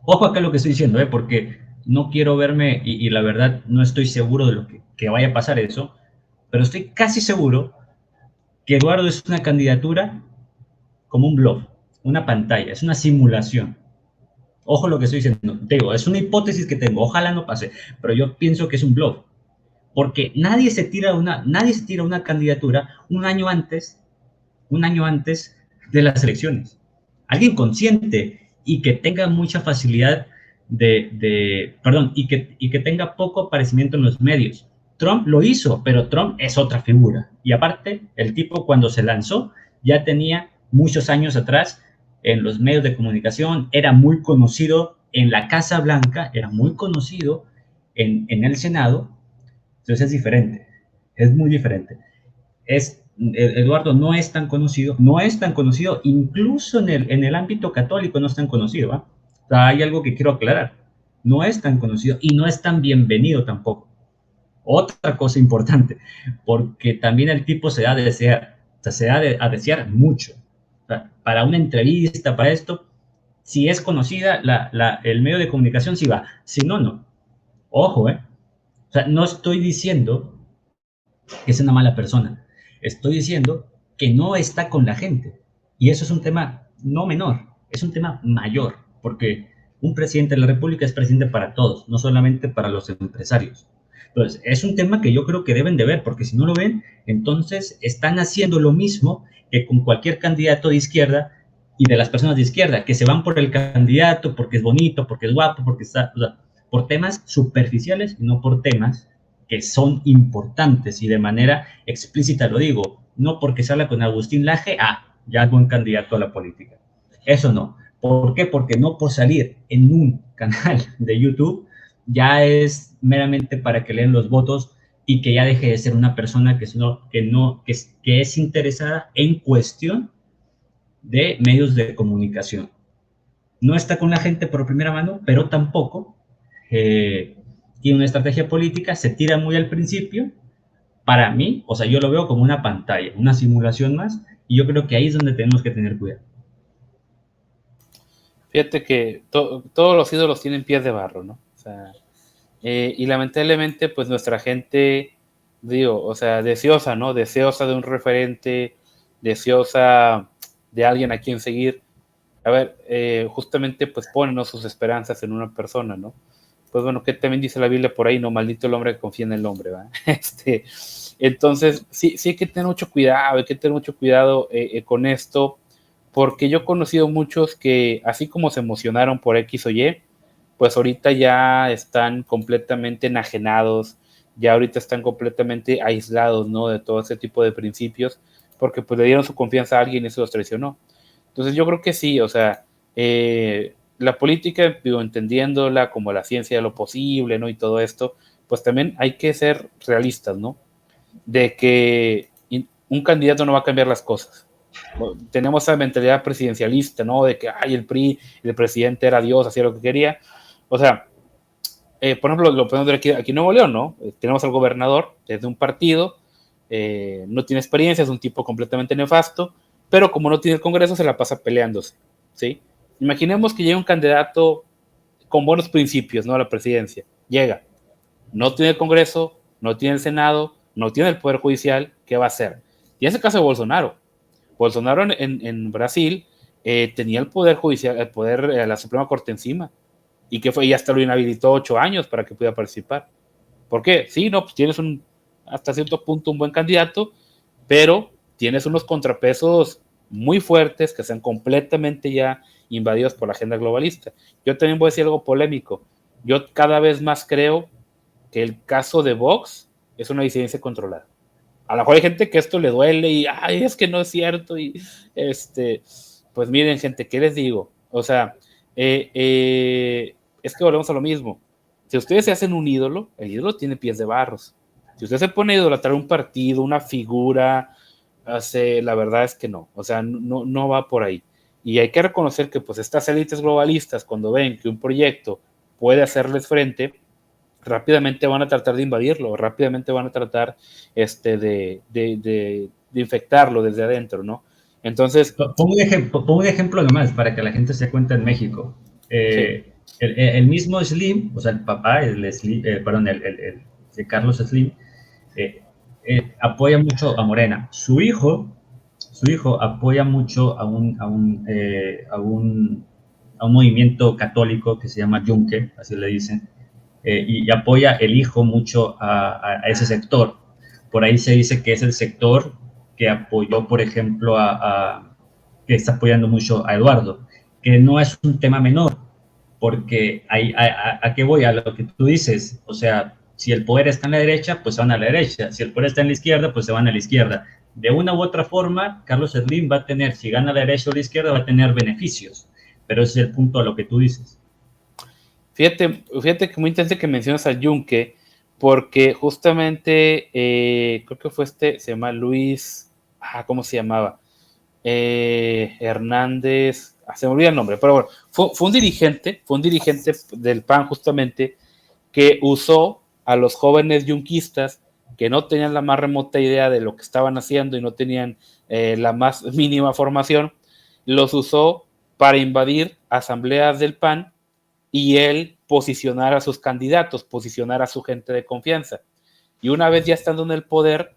Ojo acá lo que estoy diciendo, porque no quiero verme y la verdad no estoy seguro de lo que vaya a pasar eso, pero estoy casi seguro que Eduardo es una candidatura como un blog, una pantalla, es una simulación. Ojo lo que estoy diciendo, digo, es una hipótesis que tengo, ojalá no pase, pero yo pienso que es un blog, porque nadie se tira una candidatura un año antes de las elecciones. Alguien consciente y que tenga mucha facilidad perdón, y que tenga poco aparecimiento en los medios. Trump lo hizo, pero Trump es otra figura. Y aparte, el tipo cuando se lanzó ya tenía muchos años atrás en los medios de comunicación, era muy conocido en la Casa Blanca, era muy conocido en el Senado, entonces es diferente, es muy diferente. Eduardo no es tan conocido, incluso en el ámbito católico no es tan conocido, ¿va? O sea, hay algo que quiero aclarar, no es tan conocido y no es tan bienvenido tampoco. Otra cosa importante, porque también el tipo se da a desear, o sea, se da a desear mucho. O sea, para una entrevista, para esto, si es conocida, el medio de comunicación sí va, si no, no. Ojo, ¿eh? O sea, no estoy diciendo que es una mala persona. Estoy diciendo que no está con la gente. Y eso es un tema no menor, es un tema mayor, porque un presidente de la República es presidente para todos, no solamente para los empresarios. Entonces, es un tema que yo creo que deben de ver, porque si no lo ven, entonces están haciendo lo mismo que con cualquier candidato de izquierda y de las personas de izquierda, que se van por el candidato porque es bonito, porque es guapo, porque está, o sea, por temas superficiales y no por temas que son importantes y de manera explícita lo digo, no porque se habla con Agustín Laje, ya es buen candidato a la política. Eso no. ¿Por qué? Porque no por salir en un canal de YouTube ya es meramente para que lean los votos y que ya deje de ser una persona que es interesada en cuestión de medios de comunicación. No está con la gente por primera mano, pero tampoco tiene una estrategia política, se tira muy al principio. Para mí, o sea, yo lo veo como una pantalla, una simulación más, y yo creo que ahí es donde tenemos que tener cuidado. Fíjate que todos los ídolos tienen pies de barro, ¿no? O sea, y lamentablemente, pues nuestra gente, digo, o sea, deseosa, ¿no? Deseosa de un referente, deseosa de alguien a quien seguir. A ver, justamente, pues ponen, ¿no?, sus esperanzas en una persona, ¿no? Pues bueno, que también dice la Biblia por ahí, no, maldito el hombre que confía en el hombre, ¿va? Entonces, sí hay que tener mucho cuidado, con esto, porque yo he conocido muchos que, así como se emocionaron por X o Y, pues ahorita ya están completamente enajenados, ya ahorita están completamente aislados, ¿no?, de todo ese tipo de principios, porque pues le dieron su confianza a alguien y eso los traicionó. Entonces yo creo que sí, o sea, la política, digo, entendiéndola como la ciencia de lo posible, ¿no? Y todo esto, pues también hay que ser realistas, ¿no? De que un candidato no va a cambiar las cosas, tenemos esa mentalidad presidencialista, ¿no? De que, ay, el PRI, el presidente era Dios, hacía lo que quería. O sea, por ejemplo, lo podemos ver aquí en Nuevo León, ¿no? Tenemos al gobernador desde un partido, no tiene experiencia, es un tipo completamente nefasto, pero como no tiene el Congreso, se la pasa peleándose, ¿sí? Imaginemos que llega un candidato con buenos principios, ¿no? A la presidencia. Llega, no tiene el Congreso, no tiene el Senado, no tiene el Poder Judicial, ¿qué va a hacer? Y en ese caso de Bolsonaro. Bolsonaro en Brasil tenía el Poder Judicial, el poder, la Suprema Corte encima, y que fue, y hasta lo inhabilitó 8 años para que pudiera participar. ¿Por qué? Sí, no, pues tienes hasta cierto punto un buen candidato, pero tienes unos contrapesos muy fuertes que están completamente ya invadidos por la agenda globalista. Yo también voy a decir algo polémico. Yo cada vez más creo que el caso de Vox es una disidencia controlada. A lo mejor hay gente que esto le duele y, ay, es que no es cierto. Y pues miren, gente, ¿qué les digo? O sea, es que volvemos a lo mismo. Si ustedes se hacen un ídolo, el ídolo tiene pies de barros. Si usted se pone a idolatrar un partido, una figura, la verdad es que no. O sea, no va por ahí. Y hay que reconocer que pues estas élites globalistas, cuando ven que un proyecto puede hacerles frente, rápidamente van a tratar de invadirlo, rápidamente van a tratar de infectarlo desde adentro, ¿no? Entonces... Pongo un ejemplo nomás para que la gente se dé cuenta en México. Sí. El mismo Slim, o sea, el papá, perdón, de Carlos Slim, apoya mucho a Morena. Su hijo apoya mucho a un movimiento católico que se llama Yunque, así le dicen, y apoya el hijo mucho a ese sector. Por ahí se dice que es el sector que apoyó, por ejemplo, que está apoyando mucho a Eduardo, que no es un tema menor, porque ¿a qué voy? A lo que tú dices, o sea, si el poder está en la derecha, pues se van a la derecha, si el poder está en la izquierda, pues se van a la izquierda. De una u otra forma, Carlos Slim va a tener, si gana la derecha o la izquierda, va a tener beneficios, pero ese es el punto a lo que tú dices. Fíjate que muy interesante que mencionas al Yunque, porque justamente creo que fue se llama Luis, ¿cómo se llamaba? Hernández, se me olvida el nombre, pero bueno, fue un dirigente del PAN justamente, que usó a los jóvenes yunquistas que no tenían la más remota idea de lo que estaban haciendo y no tenían la más mínima formación, los usó para invadir asambleas del PAN y él posicionar a sus candidatos, posicionar a su gente de confianza. Y una vez ya estando en el poder,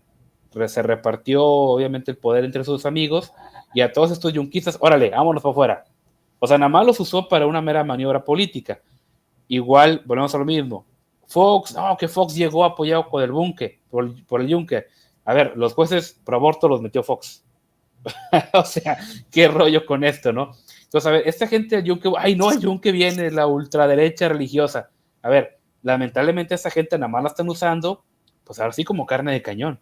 se repartió obviamente el poder entre sus amigos y a todos estos yunquistas, órale, vámonos para afuera. O sea, nada más los usó para una mera maniobra política. Igual, volvemos a lo mismo. Fox, no, que Fox llegó apoyado por el Bunque, por el Yunque. A ver, los jueces pro aborto los metió Fox. O sea, qué rollo con esto, ¿no? Entonces, a ver, esta gente del Yunque, ay, no, el Yunque viene de la ultraderecha religiosa. A ver, lamentablemente esta gente nada más la están usando, pues ahora sí como carne de cañón.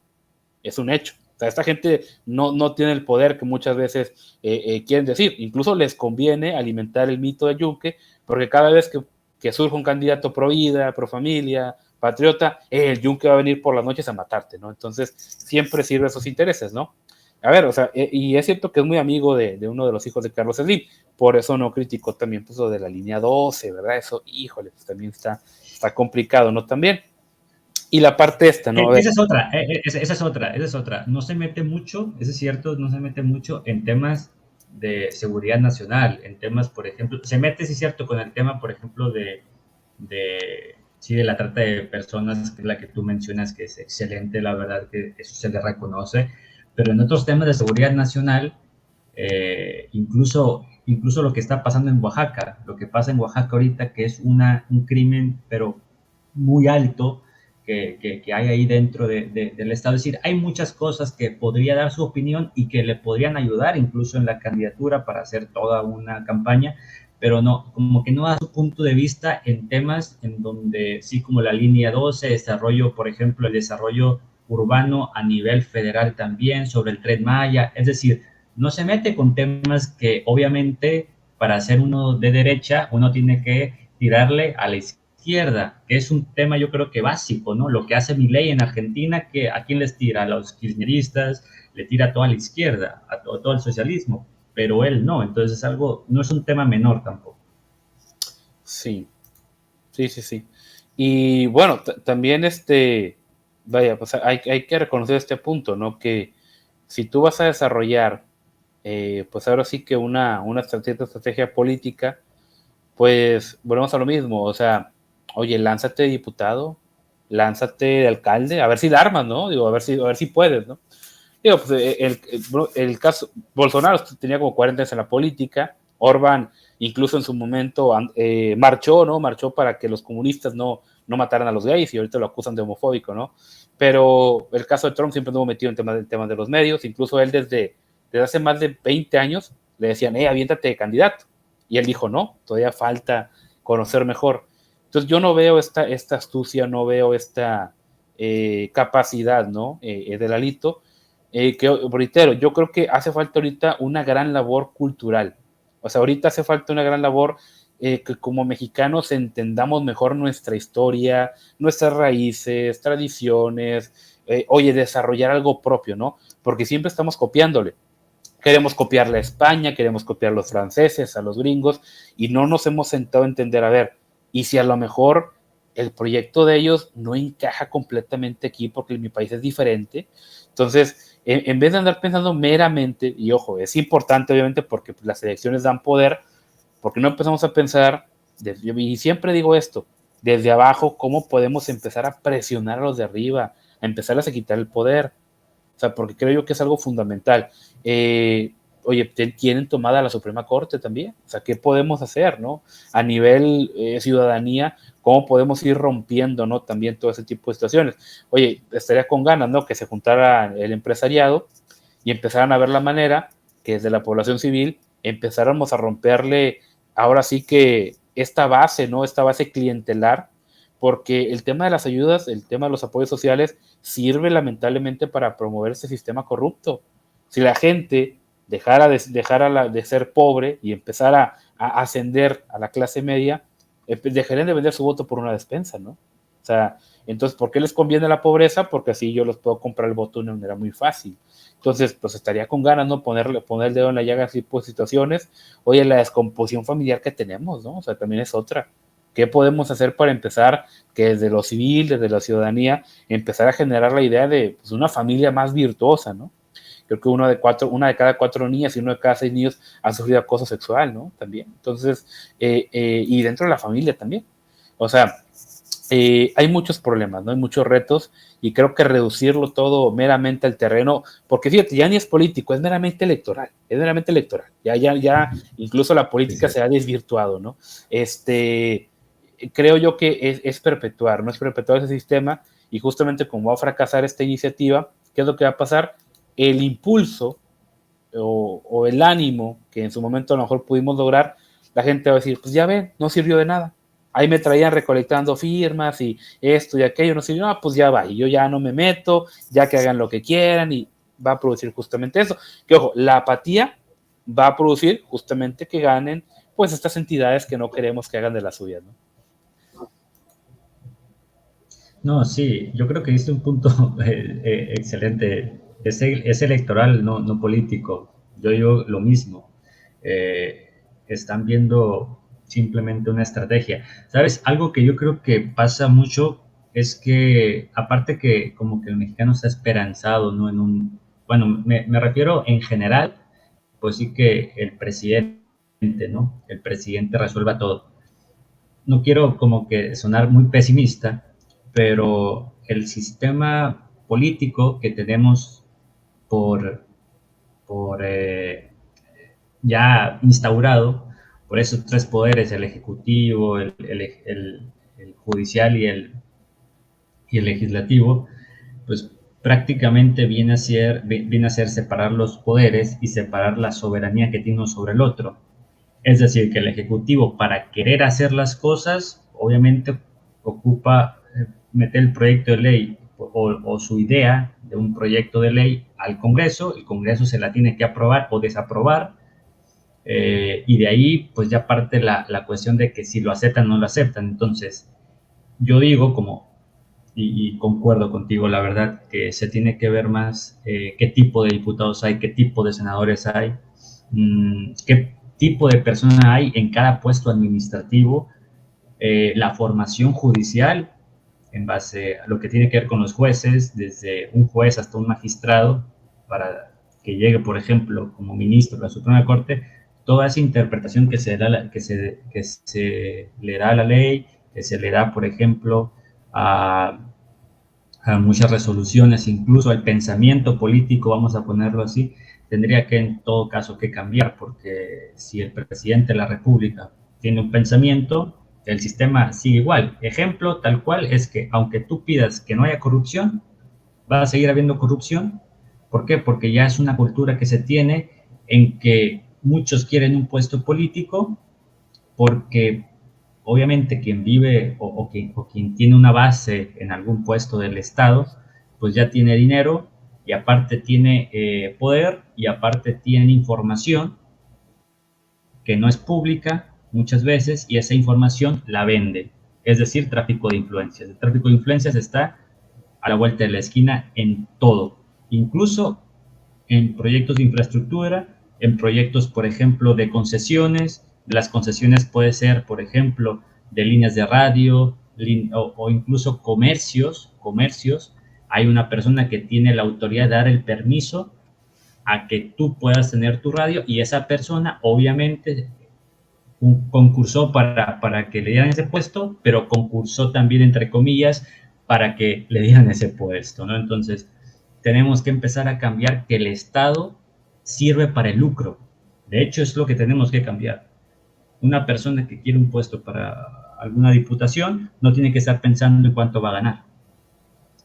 Es un hecho. O sea, esta gente no tiene el poder que muchas veces quieren decir. Incluso les conviene alimentar el mito de Yunque, porque cada vez que surge un candidato pro vida, pro familia, patriota, el Yunque va a venir por las noches a matarte, ¿no? Entonces, siempre sirve a sus intereses, ¿no? A ver, o sea, y es cierto que es muy amigo de uno de los hijos de Carlos Slim, por eso no criticó también pues, lo de la línea 12, ¿verdad? Eso, híjole, pues también está complicado, ¿no? También. Y la parte esta, ¿no? Esa es otra. No se mete mucho, eso es cierto, no se mete mucho en temas de seguridad nacional, en temas, por ejemplo, se mete, sí es cierto, con el tema, por ejemplo, sí, de la trata de personas, que es la que tú mencionas, que es excelente, la verdad que eso se le reconoce, pero en otros temas de seguridad nacional, incluso lo que está pasando en Oaxaca, lo que pasa en Oaxaca ahorita, que es un crimen, pero muy alto, que hay ahí dentro del Estado. Es decir, hay muchas cosas que podría dar su opinión y que le podrían ayudar incluso en la candidatura para hacer toda una campaña, pero no, como que no da su punto de vista en temas en donde, sí, como la línea 12, desarrollo, por ejemplo, el desarrollo urbano a nivel federal también, sobre el Tren Maya, es decir, no se mete con temas que obviamente para ser uno de derecha uno tiene que tirarle a la izquierda izquierda, que es un tema yo creo que básico, ¿no? Lo que hace Milei en Argentina, que ¿a quién les tira? A los kirchneristas, le tira a toda la izquierda, a todo el socialismo, pero él no, entonces es algo, no es un tema menor tampoco. Sí, sí, sí, sí. Y bueno, también vaya, pues hay que reconocer este punto, ¿no? Que si tú vas a desarrollar, pues ahora sí que una estrategia política, pues volvemos a lo mismo, o sea, oye, lánzate de diputado, lánzate de alcalde, a ver si la armas, ¿no? Digo, a ver si puedes, ¿no? Digo, pues el caso, Bolsonaro tenía como 40 años en la política, Orbán incluso en su momento marchó, ¿no? Marchó para que los comunistas no mataran a los gays y ahorita lo acusan de homofóbico, ¿no? Pero el caso de Trump siempre estuvo metido en temas de los medios, incluso él desde hace más de 20 años le decían, aviéntate de candidato. Y él dijo, no, todavía falta conocer mejor. Entonces yo no veo esta astucia, no veo esta capacidad, ¿no? Del Alito, que reitero, yo creo que hace falta ahorita una gran labor cultural. O sea, ahorita hace falta una gran labor que como mexicanos entendamos mejor nuestra historia, nuestras raíces, tradiciones, oye, desarrollar algo propio, ¿no? Porque siempre estamos copiándole. Queremos copiarle a España, queremos copiar a los franceses, a los gringos, y no nos hemos sentado a entender, a ver, y si a lo mejor el proyecto de ellos no encaja completamente aquí porque mi país es diferente. Entonces, en vez de andar pensando meramente, y ojo, es importante obviamente porque las elecciones dan poder, porque no empezamos a pensar, y siempre digo esto, desde abajo, cómo podemos empezar a presionar a los de arriba, a empezarles a quitar el poder. O sea, porque creo yo que es algo fundamental. Oye, tienen tomada la Suprema Corte también. O sea, ¿qué podemos hacer, no? A nivel ciudadanía, ¿cómo podemos ir rompiendo, no? También todo ese tipo de situaciones. Oye, estaría con ganas, ¿no? Que se juntara el empresariado y empezaran a ver la manera que desde la población civil empezáramos a romperle ahora sí que esta base, ¿no? Esta base clientelar, porque el tema de las ayudas, el tema de los apoyos sociales, sirve lamentablemente para promover ese sistema corrupto. Si la gente dejara de ser pobre y empezara a ascender a la clase media, dejarían de vender su voto por una despensa, ¿no? O sea, entonces, ¿por qué les conviene la pobreza? Porque así yo los puedo comprar el voto de una manera muy fácil. Entonces, pues estaría con ganas, ¿no? Poner el dedo en la llaga en ese tipo de situaciones. Oye, la descomposición familiar que tenemos, ¿no? O sea, también es otra. ¿Qué podemos hacer para empezar, que desde lo civil, desde la ciudadanía, empezar a generar la idea de pues, una familia más virtuosa, ¿no? Creo que una de cada 4 niñas y uno de cada 6 niños ha sufrido acoso sexual, ¿no? También. Entonces, y dentro de la familia también. O sea, hay muchos problemas, ¿no? Hay muchos retos y creo que reducirlo todo meramente al terreno, porque fíjate, ya ni es político, es meramente electoral, ya incluso la política se ha desvirtuado, ¿no? Creo yo que es perpetuar, ¿no? Es perpetuar ese sistema y justamente como va a fracasar esta iniciativa, ¿qué es lo que va a pasar? El impulso o el ánimo que en su momento a lo mejor pudimos lograr, la gente va a decir, pues ya ven, no sirvió de nada. Ahí me traían recolectando firmas y esto y aquello, no sirvió, pues ya va, y yo ya no me meto, ya que hagan lo que quieran y va a producir justamente eso. Que ojo, la apatía va a producir justamente que ganen pues estas entidades que no queremos que hagan de las suyas, ¿no? No, sí, yo creo que diste un punto excelente. Es electoral, no político. Yo digo lo mismo. Están viendo simplemente una estrategia. ¿Sabes? Algo que yo creo que pasa mucho es que, aparte que como que el mexicano está esperanzado, ¿no? Bueno, me refiero en general, pues sí que el presidente, ¿no? El presidente resuelva todo. No quiero como que sonar muy pesimista, pero el sistema político que tenemos por, por ya instaurado, por esos 3 poderes, el ejecutivo, el judicial y el legislativo, pues prácticamente viene a ser separar los poderes y separar la soberanía que tiene uno sobre el otro. Es decir, que el Ejecutivo, para querer hacer las cosas, obviamente ocupa meter el proyecto de ley o su idea de un proyecto de ley al Congreso, el Congreso se la tiene que aprobar o desaprobar, y de ahí pues ya parte la cuestión de que si lo aceptan o no lo aceptan. Entonces, yo digo y concuerdo contigo, la verdad, que se tiene que ver más qué tipo de diputados hay, qué tipo de senadores hay, qué tipo de personas hay en cada puesto administrativo, la formación judicial en base a lo que tiene que ver con los jueces, desde un juez hasta un magistrado, para que llegue, por ejemplo, como ministro de la Suprema Corte, toda esa interpretación que se le da a la ley, que se le da, por ejemplo, a, a muchas resoluciones, incluso al pensamiento político, vamos a ponerlo así, tendría que en todo caso que cambiar, porque si el presidente de la República tiene un pensamiento, el sistema sigue igual. Ejemplo tal cual es que aunque tú pidas que no haya corrupción, va a seguir habiendo corrupción. ¿Por qué? Porque ya es una cultura que se tiene en que muchos quieren un puesto político porque obviamente quien vive o quien tiene una base en algún puesto del Estado, pues ya tiene dinero y aparte tiene poder y aparte tiene información que no es pública muchas veces y esa información la vende, es decir, tráfico de influencias. El tráfico de influencias está a la vuelta de la esquina en todo, incluso en proyectos de infraestructura, en proyectos, por ejemplo, de concesiones. Las concesiones puede ser, por ejemplo, de líneas de radio o incluso comercios. Hay una persona que tiene la autoridad de dar el permiso a que tú puedas tener tu radio y esa persona obviamente concursó para que le dieran ese puesto, pero concursó también, entre comillas, para que le dieran ese puesto, ¿no? Entonces, tenemos que empezar a cambiar que el Estado sirve para el lucro. De hecho, es lo que tenemos que cambiar. Una persona que quiere un puesto para alguna diputación no tiene que estar pensando en cuánto va a ganar.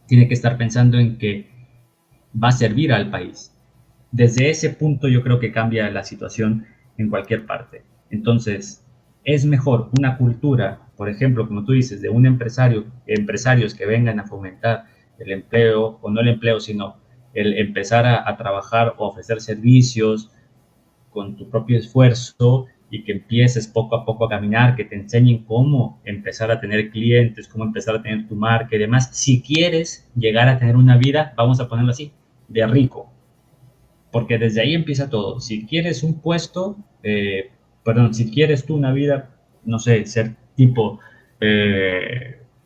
Tiene que estar pensando en que va a servir al país. Desde ese punto yo creo que cambia la situación en cualquier parte. Entonces, es mejor una cultura, por ejemplo, como tú dices, de un empresarios que vengan a fomentar el empleo, o no el empleo, sino el empezar a trabajar o ofrecer servicios con tu propio esfuerzo y que empieces poco a poco a caminar, que te enseñen cómo empezar a tener clientes, cómo empezar a tener tu marca y demás. Si quieres llegar a tener una vida, vamos a ponerlo así, de rico, porque desde ahí empieza todo. Si quieres un puesto, si quieres tú una vida, no sé, ser tipo,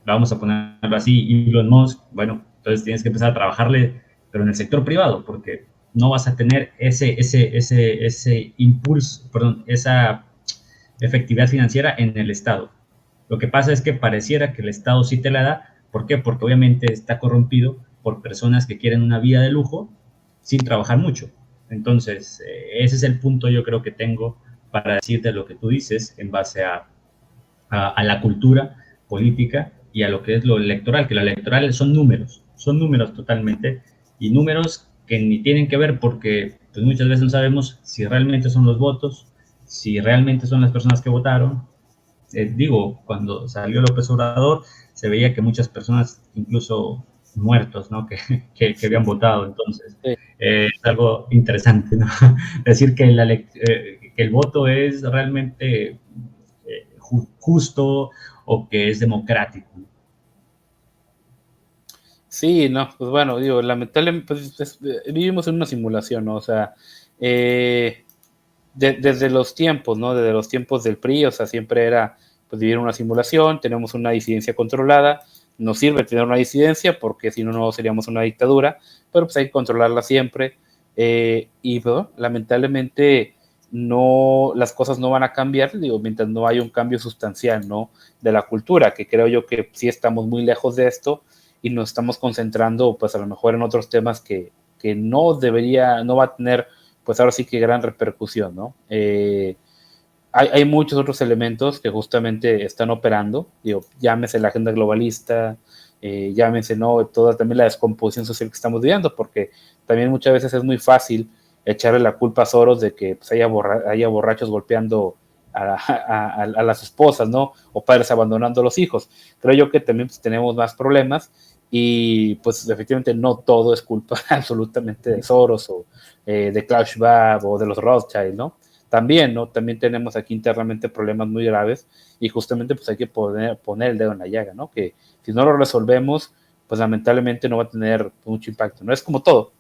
vamos a ponerlo así, Elon Musk, bueno, entonces tienes que empezar a trabajarle, pero en el sector privado, porque no vas a tener ese impulso, esa efectividad financiera en el Estado. Lo que pasa es que pareciera que el Estado sí te la da. ¿Por qué? Porque obviamente está corrompido por personas que quieren una vida de lujo sin trabajar mucho. Entonces, ese es el punto yo creo que tengo para decirte lo que tú dices en base a la cultura política y a lo que es lo electoral, que lo electoral son números totalmente, y números que ni tienen que ver porque pues, muchas veces no sabemos si realmente son los votos, si realmente son las personas que votaron. Digo, cuando salió López Obrador, se veía que muchas personas, incluso muertos, ¿no? Que habían votado. Entonces, Sí. es algo interesante, ¿no? Decir que que el voto es realmente justo o que es democrático. Sí, no, pues bueno, digo, lamentablemente pues, vivimos en una simulación, ¿no? O sea, desde los tiempos, ¿no? Desde los tiempos del PRI, o sea, siempre era pues vivir una simulación, tenemos una disidencia controlada, nos sirve tener una disidencia porque si no, no seríamos una dictadura, pero pues hay que controlarla siempre, y pues, lamentablemente no, las cosas no van a cambiar, digo, mientras no haya un cambio sustancial, ¿no? De la cultura, que creo yo que sí estamos muy lejos de esto y nos estamos concentrando pues a lo mejor en otros temas que no debería, no va a tener pues ahora sí que gran repercusión, ¿no? Hay muchos otros elementos que justamente están operando, digo, llámese la agenda globalista, llámese, ¿no? Toda también la descomposición social que estamos viviendo, porque también muchas veces es muy fácil echarle la culpa a Soros de que pues, haya borrachos golpeando a las esposas, ¿no? O padres abandonando a los hijos. Creo yo que también pues, tenemos más problemas y pues efectivamente no todo es culpa absolutamente de Soros o de Klaus Schwab o de los Rothschild, ¿no? también, ¿no? También tenemos aquí internamente problemas muy graves y justamente pues hay que poner el dedo en la llaga, ¿no? Que si no lo resolvemos, pues lamentablemente no va a tener mucho impacto, ¿no? Es como todo,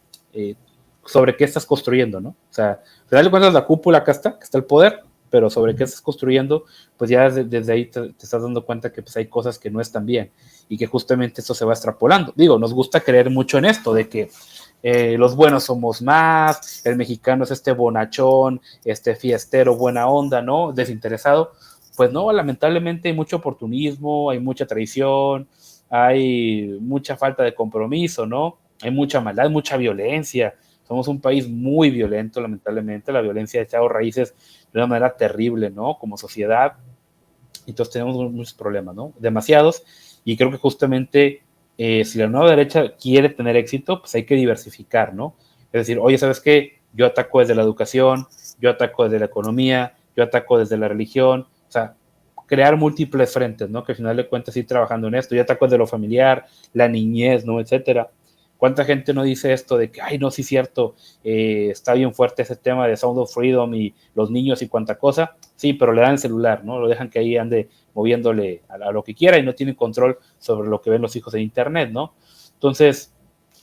sobre qué estás construyendo, ¿no? O sea, al final de cuentas la cúpula acá está, que está el poder, pero sobre qué estás construyendo, pues ya desde ahí te estás dando cuenta que pues hay cosas que no están bien y que justamente esto se va extrapolando. Digo, nos gusta creer mucho en esto, de que los buenos somos más, el mexicano es este bonachón, este fiestero, buena onda, ¿no? Desinteresado. Pues no, lamentablemente hay mucho oportunismo, hay mucha traición, hay mucha falta de compromiso, ¿no? Hay mucha maldad, mucha violencia. Somos un país muy violento, lamentablemente. La violencia ha echado raíces de una manera terrible, ¿no? Como sociedad. Entonces tenemos muchos problemas, ¿no? Demasiados. Y creo que justamente si la nueva derecha quiere tener éxito, pues hay que diversificar, ¿no? Es decir, oye, ¿sabes qué? Yo ataco desde la educación, yo ataco desde la economía, yo ataco desde la religión, o sea, crear múltiples frentes, ¿no? Que al final de cuentas ir trabajando en esto, yo ataco desde lo familiar, la niñez, ¿no? Etcétera. ¿Cuánta gente no dice esto de que, ay, no, sí es cierto, está bien fuerte ese tema de Sound of Freedom y los niños y cuánta cosa? Sí, pero le dan el celular, ¿no? Lo dejan que ahí ande moviéndole a lo que quiera y no tienen control sobre lo que ven los hijos en internet, ¿no? Entonces,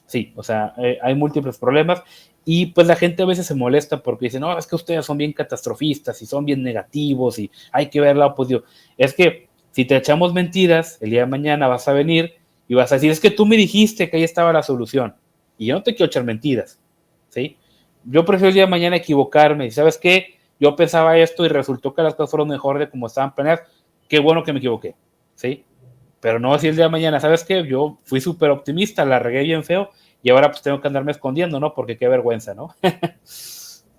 sí, o sea, hay múltiples problemas y pues la gente a veces se molesta porque dice, no, es que ustedes son bien catastrofistas y son bien negativos y hay que ver la oposición. Es que si te echamos mentiras, el día de mañana vas a venir y vas a decir, es que tú me dijiste que ahí estaba la solución. Y yo no te quiero echar mentiras, ¿sí? Yo prefiero el día de mañana equivocarme y, ¿sabes qué? Yo pensaba esto y resultó que las cosas fueron mejor de como estaban planeadas. Qué bueno que me equivoqué, ¿sí? Pero no decir el día de mañana, ¿sabes qué? Yo fui súper optimista, la regué bien feo y ahora pues tengo que andarme escondiendo, ¿no? Porque qué vergüenza, ¿no?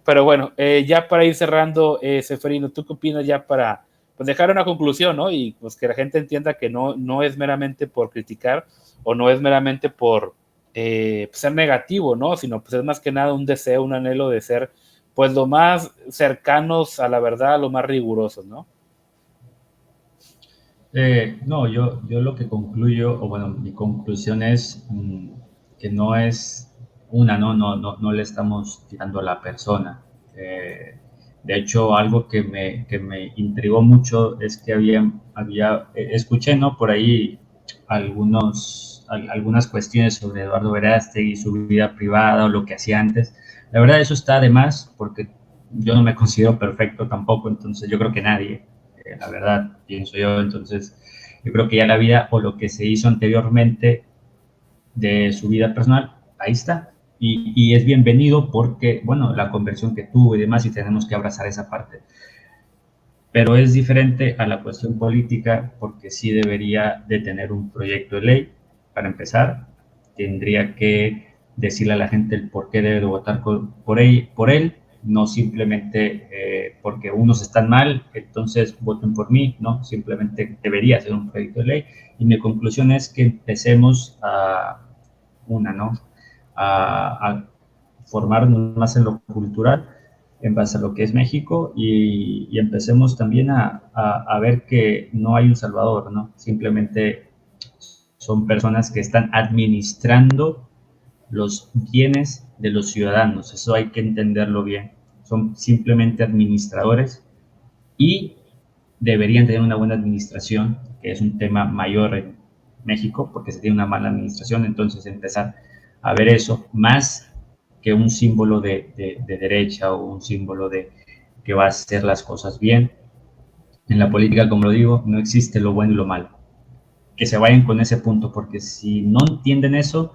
Pero bueno, ya para ir cerrando, Seferino, ¿tú qué opinas ya para pues, dejar una conclusión, ¿no? Y pues que la gente entienda que no es meramente por criticar o no es meramente por pues, ser negativo, ¿no? Sino pues es más que nada un deseo, un anhelo de ser pues lo más cercanos a la verdad, lo más rigurosos, ¿no? No, yo lo que concluyo, o bueno, mi conclusión es que no es no le estamos tirando a la persona. De hecho, algo que me intrigó mucho es que escuché, ¿no? Por ahí algunas cuestiones sobre Eduardo Verástegui y su vida privada o lo que hacía antes. La verdad, eso está de más porque yo no me considero perfecto tampoco, entonces yo creo que nadie, la verdad, pienso yo. Entonces, yo creo que ya la vida o lo que se hizo anteriormente de su vida personal, ahí está. Y es bienvenido porque, bueno, la conversión que tuvo y demás, y tenemos que abrazar esa parte. Pero es diferente a la cuestión política porque sí debería de tener un proyecto de ley, para empezar. Tendría que decirle a la gente el por qué debe de votar por él, no simplemente porque unos están mal, entonces voten por mí, no, simplemente debería ser un proyecto de ley. Y mi conclusión es que empecemos ¿no? A formarnos más en lo cultural, en base a lo que es México, y empecemos también a ver que no hay un salvador, ¿no? Simplemente son personas que están administrando los bienes de los ciudadanos, eso hay que entenderlo bien. Son simplemente administradores y deberían tener una buena administración, que es un tema mayor en México porque se tiene una mala administración. Entonces empezar a ver eso más que un símbolo de derecha o un símbolo de que va a hacer las cosas bien. En la política, como lo digo, no existe lo bueno y lo malo. Que se vayan con ese punto, porque si no entienden eso,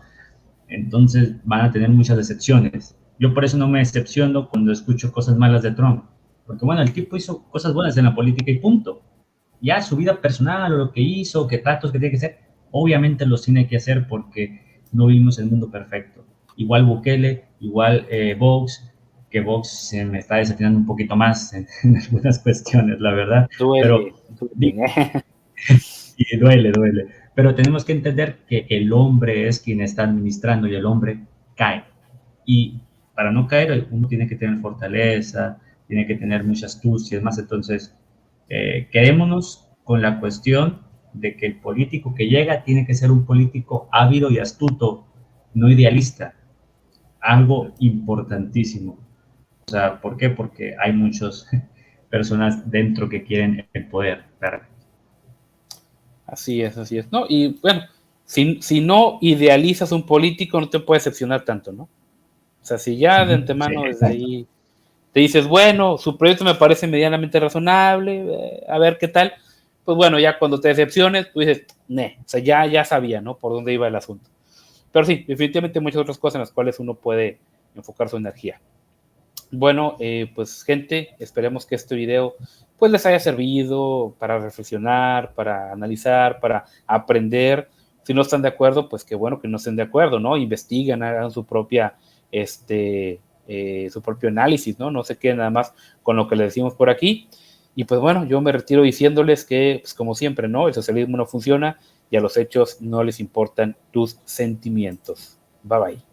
entonces van a tener muchas decepciones. Yo por eso no me decepciono cuando escucho cosas malas de Trump, porque bueno, el tipo hizo cosas buenas en la política y punto. Ya su vida personal o lo que hizo, qué tratos que tiene que hacer, obviamente los tiene que hacer porque no vivimos en el mundo perfecto. Igual Bukele, igual Vox, que Vox se me está desafinando un poquito más en algunas cuestiones, la verdad, pero duele. y duele. Pero tenemos que entender que el hombre es quien está administrando y el hombre cae. Y para no caer, uno tiene que tener fortaleza, tiene que tener mucha astucia, más. Entonces, quedémonos con la cuestión de que el político que llega tiene que ser un político ávido y astuto, no idealista. Algo importantísimo. O sea, ¿por qué? Porque hay muchas personas dentro que quieren el poder, ¿verdad? Así es, así es. ¿No? Y bueno, si no idealizas un político, no te puede decepcionar tanto, ¿no? O sea, si ya de Ujú, sí, antemano desde exacto. ahí te dices, bueno, su proyecto me parece medianamente razonable, a ver qué tal, pues bueno, ya cuando te decepciones, tú dices, o sea, ya sabía, ¿no? Por dónde iba el asunto. Pero sí, definitivamente hay muchas otras cosas en las cuales uno puede enfocar su energía. Bueno, pues gente, esperemos que este video pues les haya servido para reflexionar, para analizar, para aprender. Si no están de acuerdo, pues qué bueno que no estén de acuerdo, ¿no? Investiguen, hagan su propia, su propio análisis, ¿no? No se queden nada más con lo que les decimos por aquí. Y pues bueno, yo me retiro diciéndoles que, pues como siempre, ¿no? El socialismo no funciona y a los hechos no les importan tus sentimientos. Bye bye.